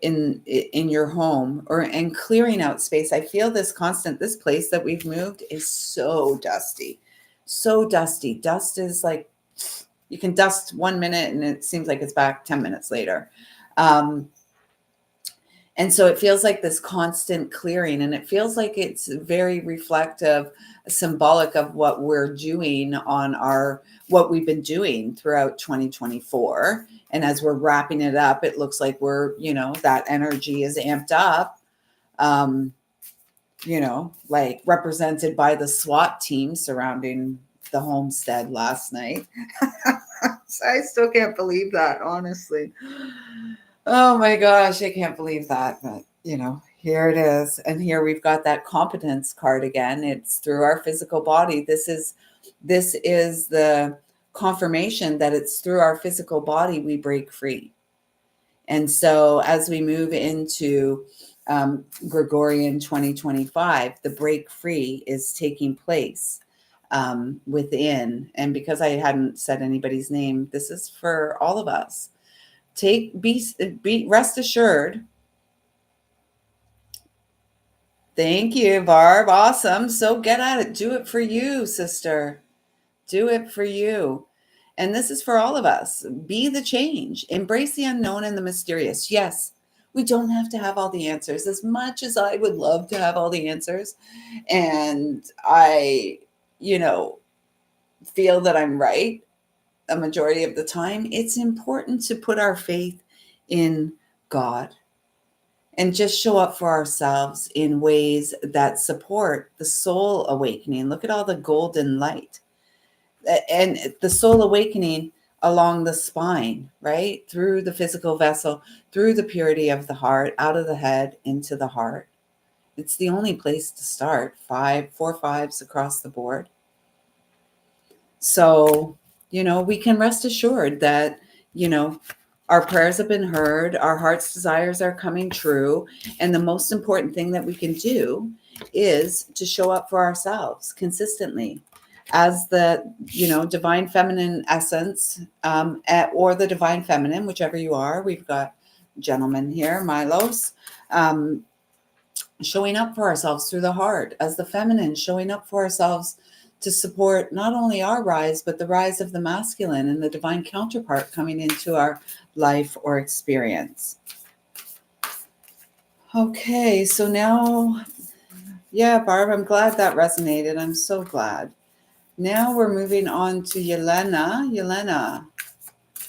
in your home, and clearing out space. I feel this place that we've moved is so dusty. So dusty. Dust is like, you can dust 1 minute and it seems like it's back 10 minutes later. And so it feels like this constant clearing, and it feels like it's very reflective, symbolic of what we're doing what we've been doing throughout 2024. And as we're wrapping it up, it looks like that energy is amped up, like represented by the SWAT team surrounding the homestead last night. I still can't believe that, honestly. Oh my gosh, I can't believe that. But, here it is. And here we've got that competence card again. It's through our physical body. This is the confirmation that it's through our physical body we break free. And so as we move into Gregorian 2025, the break free is taking place within. And because I hadn't said anybody's name, this is for all of us. Rest assured. Thank you, Barb. Awesome. So get at it. Do it for you, sister. Do it for you. And this is for all of us. Be the change. Embrace the unknown and the mysterious. Yes, we don't have to have all the answers. As much as I would love to have all the answers, and I, feel that I'm right a majority of the time, it's important to put our faith in God and just show up for ourselves in ways that support the soul awakening. Look at all the golden light and the soul awakening along the spine, right? Through the physical vessel, through the purity of the heart, out of the head into the heart. It's the only place to start. 4 5s across the board. So, we can rest assured that, our prayers have been heard, our heart's desires are coming true. And the most important thing that we can do is to show up for ourselves consistently as the, divine feminine essence, or the divine feminine, whichever you are. We've got gentlemen here, Milos, showing up for ourselves through the heart as the feminine, showing up for ourselves to support not only our rise, but the rise of the masculine and the divine counterpart coming into our life or experience. Okay, so now, yeah, Barb, I'm glad that resonated. I'm so glad. Now we're moving on to Yelena. Yelena,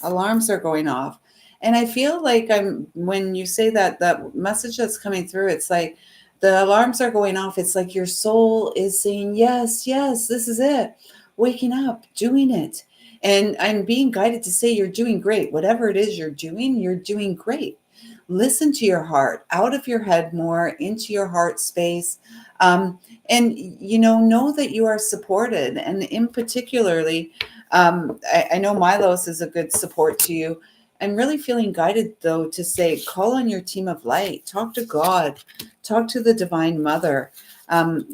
alarms are going off. And I feel like when you say that message that's coming through, it's like the alarms are going off. It's like your soul is saying, yes, yes, this is it. Waking up, doing it. And I'm being guided to say you're doing great. Whatever it is you're doing great. Listen to your heart, out of your head more, into your heart space. And, know that you are supported. And in particularly, I know Milos is a good support to you. I'm really feeling guided, though, to say, call on your team of light, talk to God, talk to the Divine Mother,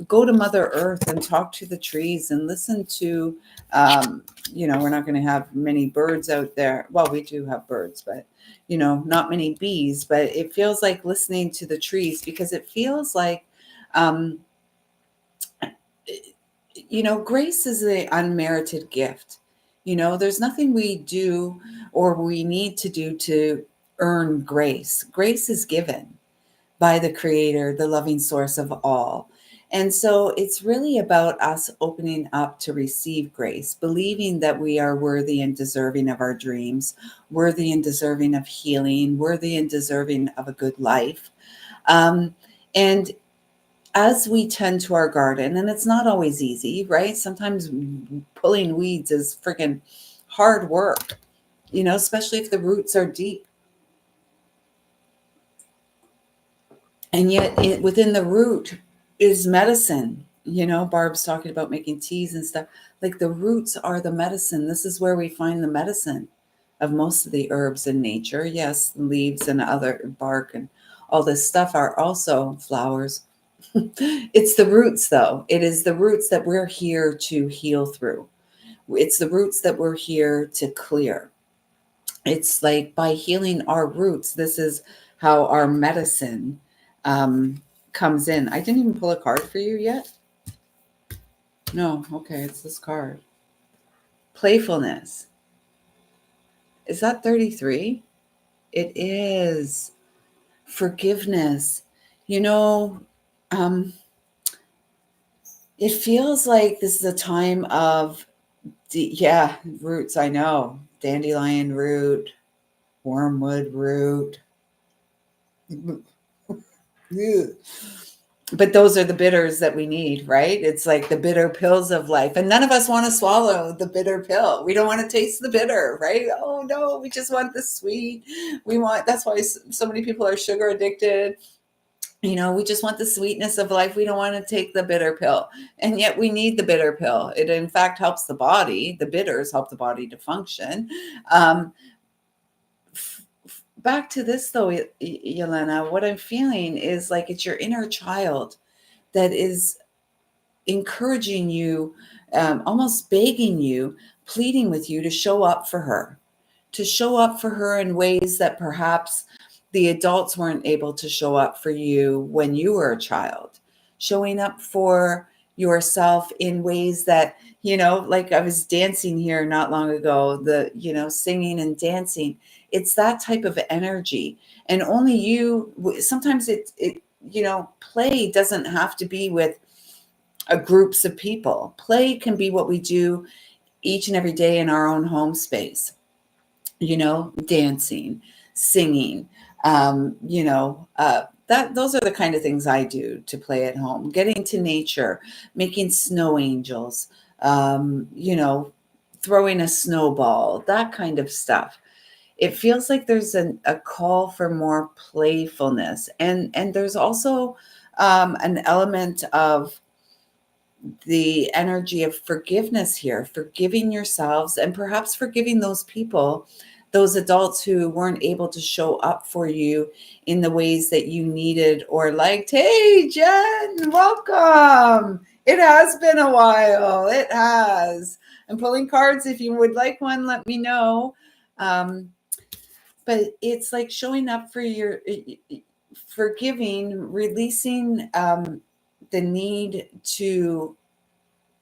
go to Mother Earth and talk to the trees and listen to, we're not going to have many birds out there. Well, we do have birds, but, not many bees, but it feels like listening to the trees because it feels like, grace is an unmerited gift. There's nothing we do or we need to do to earn grace. Grace is given by the Creator, the loving source of all. And so it's really about us opening up to receive grace, believing that we are worthy and deserving of our dreams, worthy and deserving of healing, worthy and deserving of a good life. And as we tend to our garden, and it's not always easy, right? Sometimes pulling weeds is freaking hard work, especially if the roots are deep. And yet within the root is medicine. Barb's talking about making teas and stuff. Like the roots are the medicine. This is where we find the medicine of most of the herbs in nature. Yes, leaves and other bark and all this stuff are also flowers. It's the roots, though. It is the roots that we're here to heal through. It's the roots that we're here to clear. It's like by healing our roots, this is how our medicine comes in. I didn't even pull a card for you yet. No, okay, it's this card. Playfulness. Is that 33? It is. Forgiveness. It feels like this is a time of, roots, I know. Dandelion root, wormwood root. But those are the bitters that we need, right? It's like the bitter pills of life. And none of us want to swallow the bitter pill. We don't want to taste the bitter, right? Oh, no, we just want the sweet. That's why so many people are sugar addicted. We just want the sweetness of life. We don't want to take the bitter pill. And yet we need the bitter pill. It, in fact, helps the body. The bitters help the body to function. back to this though, Yelena, what I'm feeling is like it's your inner child that is encouraging you, almost begging you, pleading with you to show up for her, to show up for her in ways that perhaps the adults weren't able to show up for you when you were a child, showing up for yourself in ways that, like I was dancing here not long ago, singing and dancing. It's that type of energy. And only you, sometimes play doesn't have to be with groups of people. Play can be what we do each and every day in our own home space, dancing, singing, that those are the kind of things I do to play at home. Getting to nature, making snow angels, throwing a snowball, that kind of stuff. It feels like there's a call for more playfulness, and there's also an element of the energy of forgiveness here, forgiving yourselves and perhaps forgiving those people, those adults who weren't able to show up for you in the ways that you needed or liked. Hey, Jen, welcome. It has been a while. It has. I'm pulling cards. If you would like one, let me know. But it's like showing up for your forgiving, releasing the need to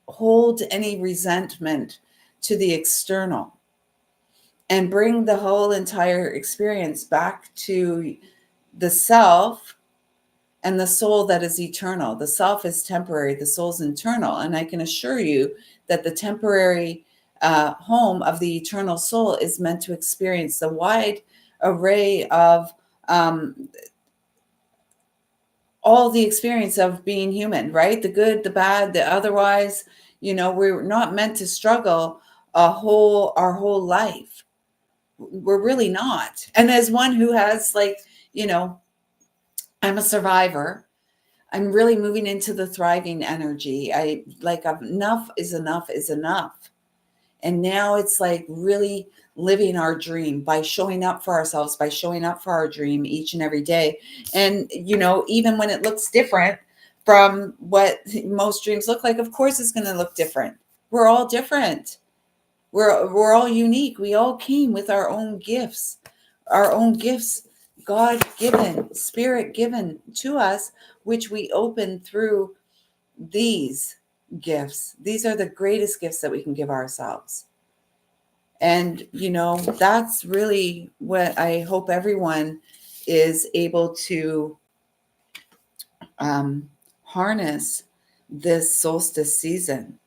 hold any resentment to the external and bring the whole entire experience back to the self and the soul that is eternal. The self is temporary, the soul's eternal. And I can assure you that the temporary home of the eternal soul is meant to experience the wide array of all the experience of being human, right? The good, the bad, the otherwise. We're not meant to struggle our whole life. We're really not. And as one who has I'm a survivor. I'm really moving into the thriving energy. I like enough is enough is enough. And now it's like really living our dream by showing up for ourselves, by showing up for our dream each and every day. And, even when it looks different from what most dreams look like, of course it's going to look different. We're all different. We're all unique. We all came with our own gifts, God given, spirit given to us, which we open through these gifts. These are the greatest gifts that we can give ourselves. And, that's really what I hope everyone is able to harness this solstice season,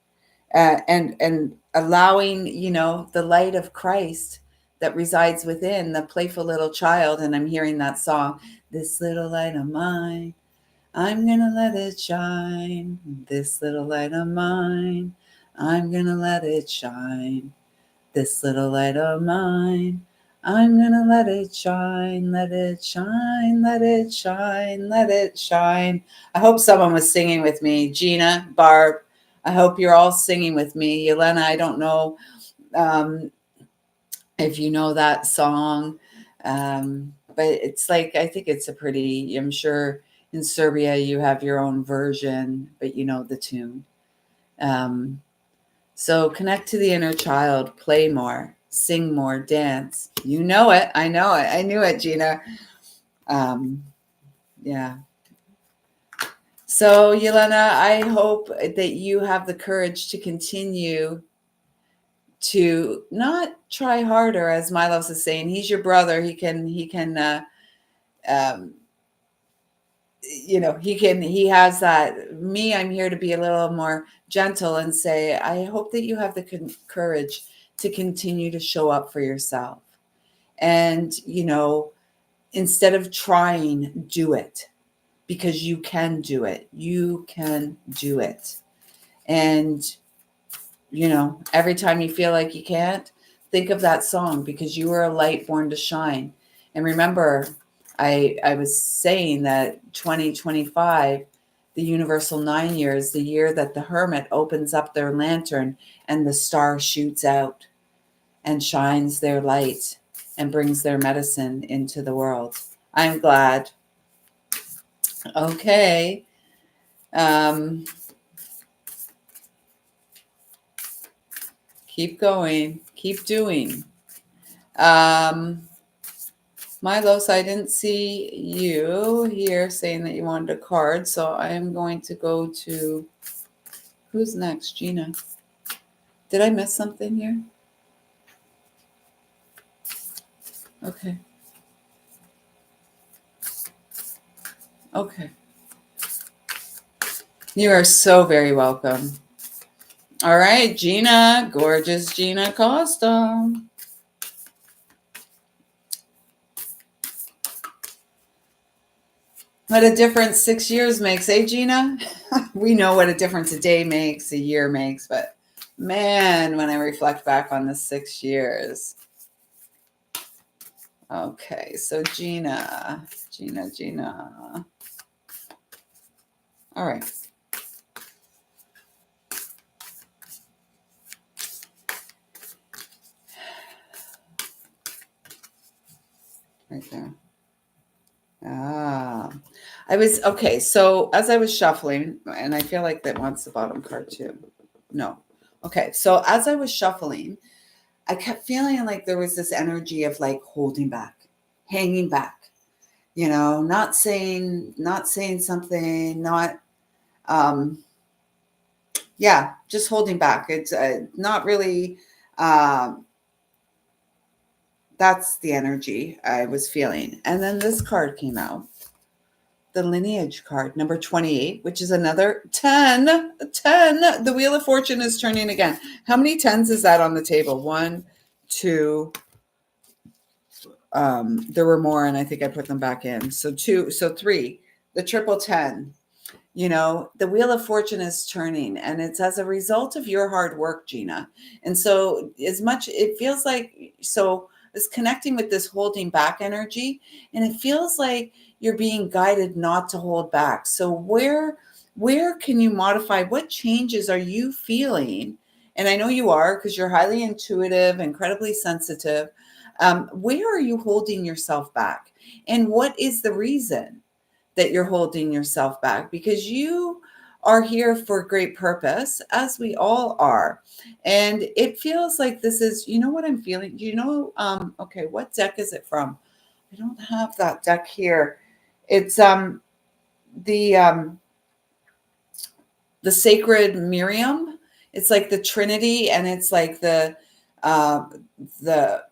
and allowing, the light of Christ that resides within the playful little child. And I'm hearing that song, this little light of mine, I'm gonna let it shine. This little light of mine, I'm gonna let it shine. This little light of mine, I'm gonna let it shine, let it shine, let it shine, let it shine. I hope someone was singing with me. Gina, Barb, I hope you're all singing with me. Yelena, I don't know if you know that song, but it's like, I think it's I'm sure in Serbia you have your own version, but you know the tune. So connect to the inner child, play more, sing more, dance. You know it. I know it. I knew it, Gina. Yeah. So, Yelena, I hope that you have the courage to continue to not try harder, as Milos is saying. He's your brother. He he has that. Me, I'm here to be a little more gentle and say, I hope that you have the courage to continue to show up for yourself. And, instead of trying, do it, because you can do it. You can do it. And, every time you feel like you can't, think of that song, because you are a light born to shine. And remember, I was saying that 2025, the universal 9 years, the year that the hermit opens up their lantern and the star shoots out and shines their light. and brings their medicine into the world. I'm glad. Okay. Keep going. Keep doing. Milos, I didn't see you here saying that you wanted a card, so I am going to go to, who's next? Gina. Did I miss something here? Okay. Okay. You are so very welcome. All right, Gina, gorgeous Gina Costa. What a difference 6 years makes, eh, Gina? We know what a difference a day makes, a year makes, but man, when I reflect back on the 6 years. Okay, so Gina. All right. Right there. I was, okay, so as I was shuffling, and I feel like that wants the bottom card too. No. Okay, so as I was shuffling, I kept feeling like there was this energy of like holding back, hanging back, not saying something, not, yeah, just holding back. It's not really, that's the energy I was feeling. And then this card came out, the lineage card, number 28, which is another 10. 10. The Wheel of Fortune is turning again. How many 10s is that on the table? 1, 2. There were more, and I think I put them back in. So 2, so 3. The triple 10. The Wheel of Fortune is turning, and it's as a result of your hard work, Gina. And so as much, it feels like, so it's connecting with this holding back energy, and it feels like you're being guided not to hold back. So where can you modify? What changes are you feeling? And I know you are, because you're highly intuitive, incredibly sensitive. Where are you holding yourself back? And what is the reason that you're holding yourself back? Because you are here for great purpose, as we all are. And it feels like this is, what I'm feeling? Okay, what deck is it from? I don't have that deck here. It's the the sacred Miriam. It's like the Trinity, and it's like uh, the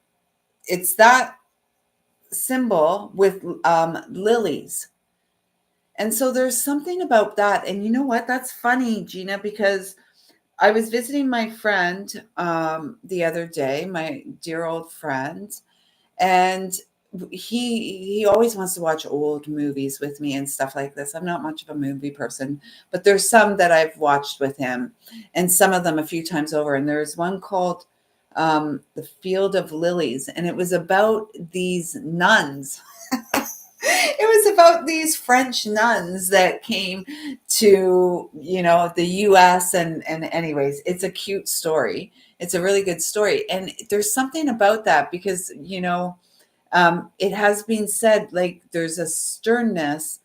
it's that symbol with lilies. And so there's something about that. And you know what? That's funny, Gina, because I was visiting my friend the other day, my dear old friend, and he always wants to watch old movies with me and stuff like this. I'm not much of a movie person, but there's some that I've watched with him, and some of them a few times over. And there's one called The Field of Lilies, and it was about these nuns. It was about these French nuns that came to, the US, and anyways, it's a cute story. It's a really good story. And there's something about that because, it has been said, like, there's a sternness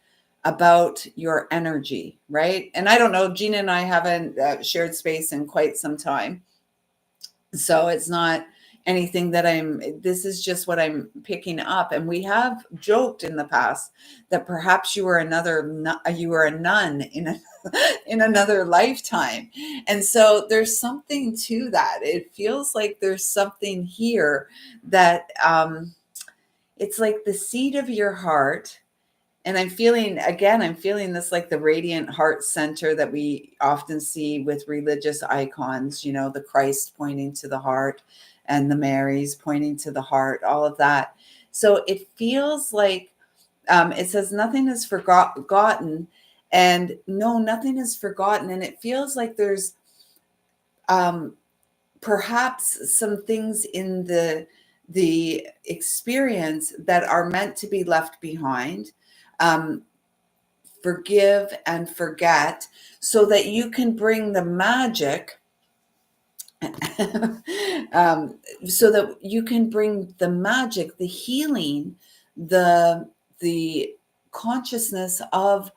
about your energy, right? And I don't know, Gina and I haven't shared space in quite some time. So it's not anything that this is just what I'm picking up. And we have joked in the past that perhaps you were a nun in another lifetime. And so there's something to that. It feels like there's something here that, it's like the seed of your heart. And I'm feeling this like the radiant heart center that we often see with religious icons, the Christ pointing to the heart and the Marys pointing to the heart, all of that. So it feels like, it says nothing is forgotten, and no, nothing is forgotten. And it feels like there's perhaps some things in the experience that are meant to be left behind. Forgive and forget, so that you can bring the magic so that you can bring the magic, the healing, the consciousness of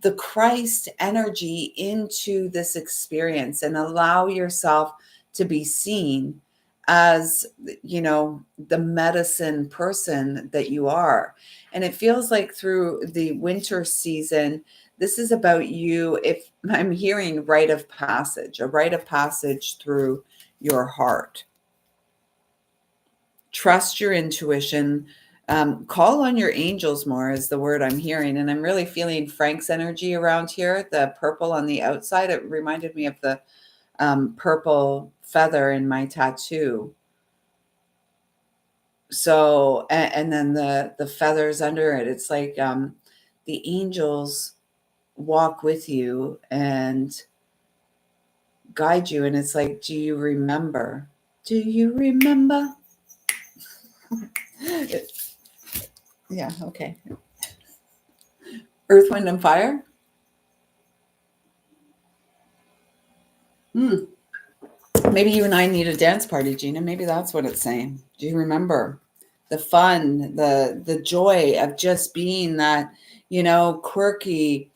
the Christ energy into this experience, and allow yourself to be seen as, the medicine person that you are. And it feels like through the winter season, this is about you. If I'm hearing rite of passage, a rite of passage through your heart. Trust your intuition. Call on your angels more is the word I'm hearing. And I'm really feeling Frank's energy around here. The purple on the outside, it reminded me of the purple feather in my tattoo. So, and then the feathers under it, it's like the angels walk with you and guide you. And it's like, do you remember? Do you remember? Yeah, okay. Earth, Wind, and Fire. Maybe you and I need a dance party, Gina. Maybe that's what it's saying. Do you remember the fun, the joy of just being that, quirky,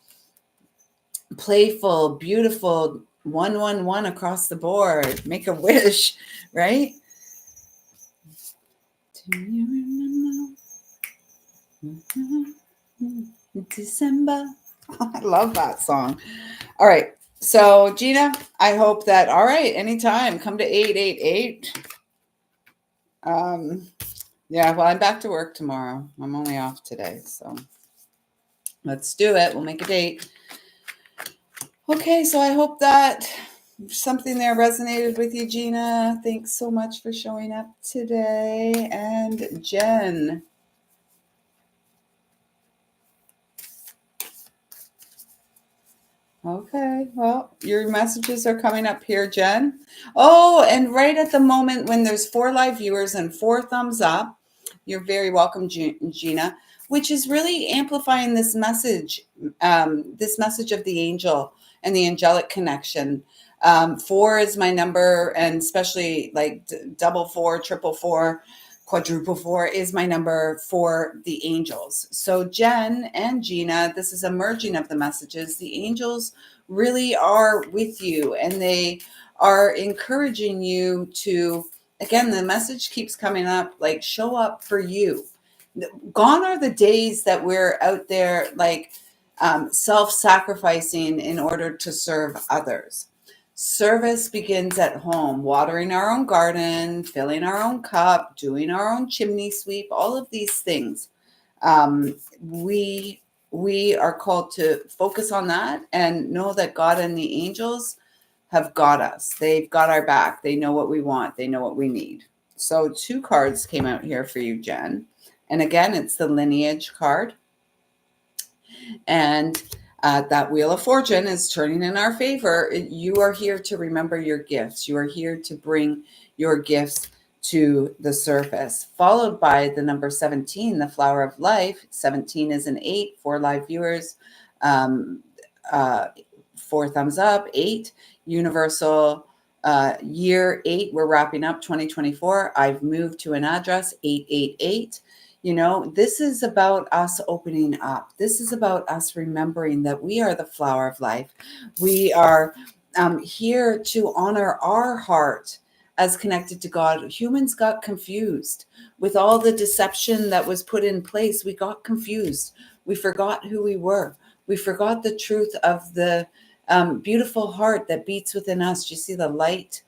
playful, beautiful 111 across the board. Make a wish, right? Do you remember December? I love that song. All right. So, Gina, I hope that, all right, anytime, come to 888. Yeah, well, I'm back to work tomorrow. I'm only off today. So let's do it. We'll make a date. Okay, so I hope that something there resonated with you, Gina. Thanks so much for showing up today. And Jen. Okay, well, your messages are coming up here, Jen. Oh, and right at the moment when there's 4 live viewers and 4 thumbs up, you're very welcome, Gina, which is really amplifying this message of the angel and the angelic connection. 4 is my number, and especially like double 4, triple 4, quadruple 4 is my number for the angels. So Jen and Gina, this is a merging of the messages. The angels really are with you, and they are encouraging you to, again, the message keeps coming up, like, show up for you. Gone are the days that we're out there like self-sacrificing in order to serve others. Service begins at home, watering our own garden, filling our own cup, doing our own chimney sweep, all of these things. We are called to focus on that and know that God and the angels have got us. They've got our back. They know what we want. They know what we need. So 2 cards came out here for you, Jen. And again, it's the lineage card. And that Wheel of Fortune is turning in our favor. You are here to remember your gifts. You are here to bring your gifts to the surface, followed by the number 17, the Flower of Life. 17 is an 8, 4 live viewers, 4 thumbs up, 8, universal year 8. We're wrapping up 2024. I've moved to an address 888. This is about us opening up. This is about us remembering that we are the flower of life. We are here to honor our heart as connected to God. Humans got confused with all the deception that was put in place. We got confused. We forgot who we were. We forgot the truth of the beautiful heart that beats within us. You see the light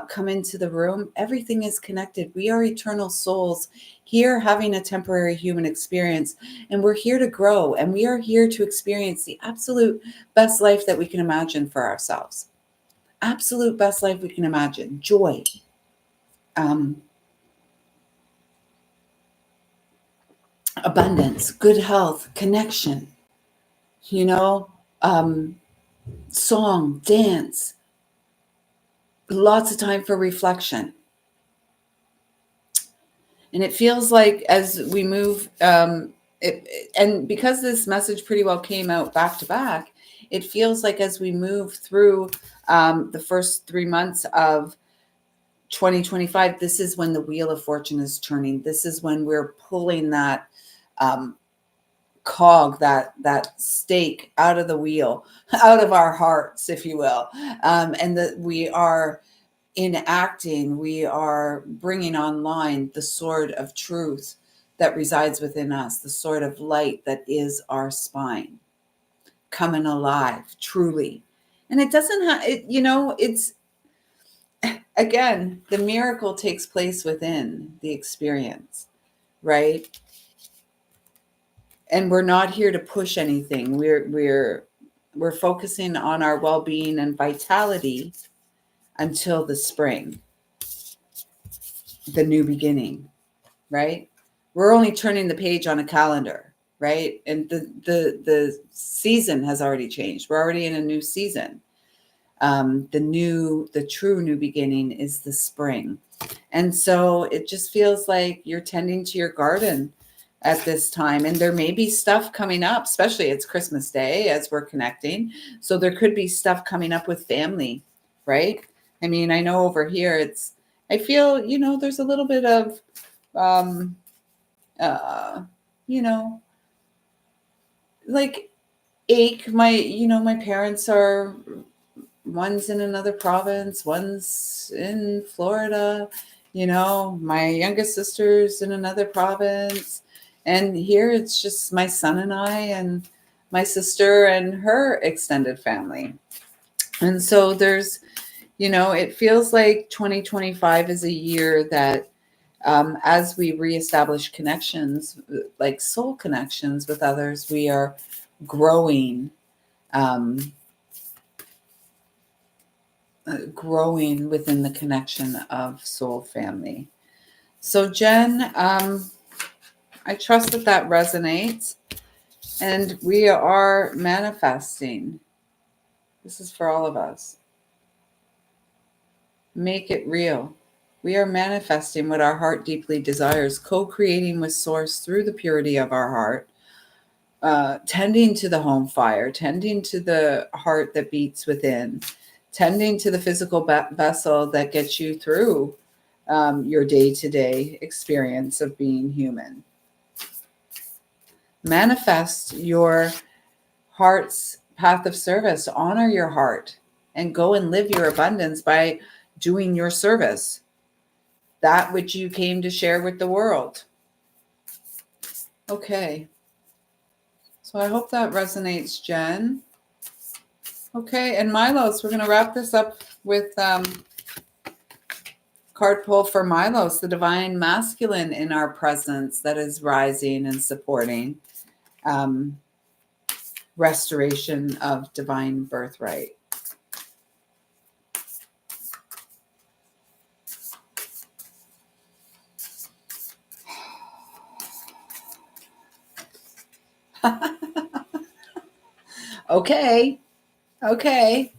come into the room. Everything is connected. We are eternal souls here having a temporary human experience, and we're here to grow, and we are here to experience the absolute best life that we can imagine for ourselves. Absolute best life we can imagine. Joy. Abundance, good health, connection, song, dance, lots of time for reflection. And it feels like as we move, and because this message pretty well came out back to back, it feels like as we move through the first 3 months of 2025, this is when the wheel of fortune is turning. This is when we're pulling that cog, that stake out of the wheel, out of our hearts, if you will, and that we are enacting, we are bringing online the sword of truth that resides within us, the sword of light that is our spine, coming alive, truly. And it doesn't have, it's, again, the miracle takes place within the experience, right? And we're not here to push anything. We're focusing on our well-being and vitality until the spring, the new beginning, right? We're only turning the page on a calendar, right? And the season has already changed. We're already in a new season. The true new beginning is the spring. And so it just feels like you're tending to your garden at this time. And there may be stuff coming up, especially it's Christmas Day as we're connecting. So there could be stuff coming up with family, right? I mean, I know over here I feel, there's a little bit of, like ache. My parents are, one's in another province, one's in Florida, my youngest sister's in another province. And here it's just my son and I and my sister and her extended family. And so there's, it feels like 2025 is a year that as we reestablish connections, like soul connections with others, we are growing, growing within the connection of soul family. So Jen, I trust that resonates, and we are manifesting. This is for all of us. Make it real. We are manifesting what our heart deeply desires, co-creating with Source through the purity of our heart, tending to the home fire, tending to the heart that beats within, tending to the physical vessel that gets you through your day-to-day experience of being human. Manifest your heart's path of service. Honor your heart and go and live your abundance by doing your service, that which you came to share with the world. Okay. So I hope that resonates, Jen. Okay, and Milos, we're going to wrap this up with card pull for Milos, the divine masculine in our presence that is rising and supporting restoration of divine birthright. Okay.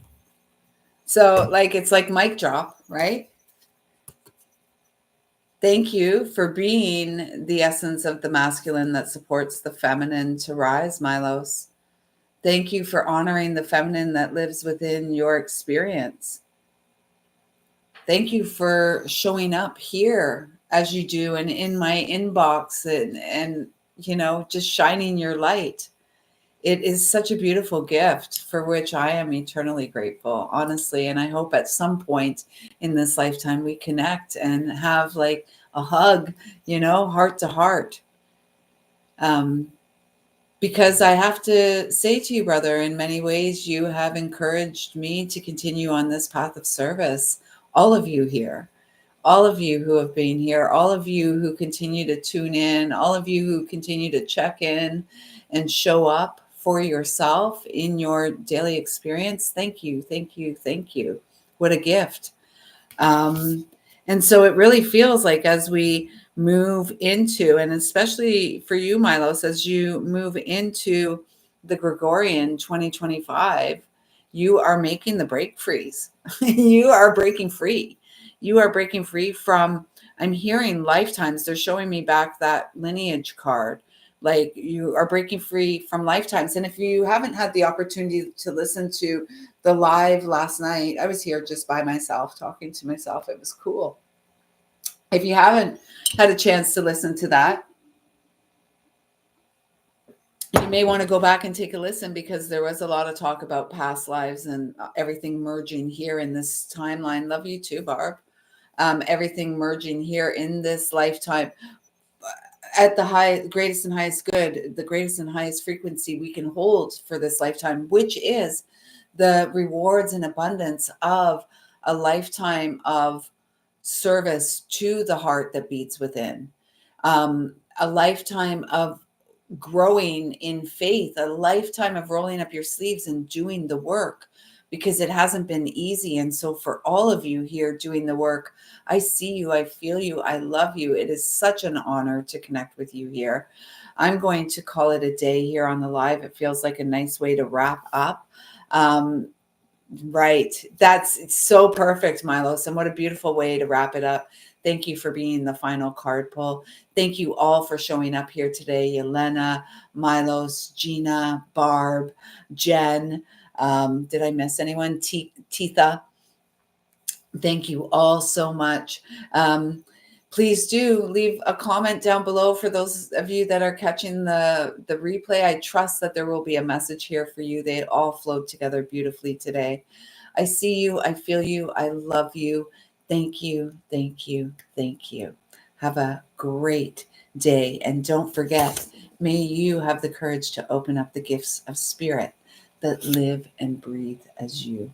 So it's like mic drop, right? Thank you for being the essence of the masculine that supports the feminine to rise, Milos. Thank you for honoring the feminine that lives within your experience. Thank you for showing up here as you do and in my inbox and just shining your light. It is such a beautiful gift for which I am eternally grateful, honestly. And I hope at some point in this lifetime we connect and have like a hug, heart to heart. Because I have to say to you, brother, in many ways, you have encouraged me to continue on this path of service. All of you here, all of you who have been here, all of you who continue to tune in, all of you who continue to check in and show up for yourself in your daily experience. Thank you. What a gift. And so it really feels like as we move into, and especially for you, Milos, as you move into the Gregorian 2025, you are making the break freeze. You are breaking free. You are breaking free from, I'm hearing lifetimes. They're showing me back that lineage card Like, you are breaking free from lifetimes. And if you haven't had the opportunity to listen to the live last night, I was here just by myself, talking to myself. It was cool. If you haven't had a chance to listen to that, you may want to go back and take a listen, because there was a lot of talk about past lives and everything merging here in this timeline. Love you too, Barb. Everything merging here in this lifetime at the greatest and highest good, the greatest and highest frequency we can hold for this lifetime, which is the rewards and abundance of a lifetime of service to the heart that beats within, a lifetime of growing in faith, a lifetime of rolling up your sleeves and doing the work, because it hasn't been easy. And so for all of you here doing the work, I see you, I feel you, I love you. It is such an honor to connect with you here. I'm going to call it a day here on the live. It feels like a nice way to wrap up. Right. It's so perfect, Milos. And what a beautiful way to wrap it up. Thank you for being the final card pull. Thank you all for showing up here today. Yelena, Milos, Gina, Barb, Jen. Did I miss anyone? Titha. Thank you all so much. Please do leave a comment down below for those of you that are catching the replay. I trust that there will be a message here for you. They all flowed together beautifully today. I see you. I feel you. I love you. Thank you. Thank you. Thank you. Have a great day. And don't forget, may you have the courage to open up the gifts of spirit that live and breathe as you.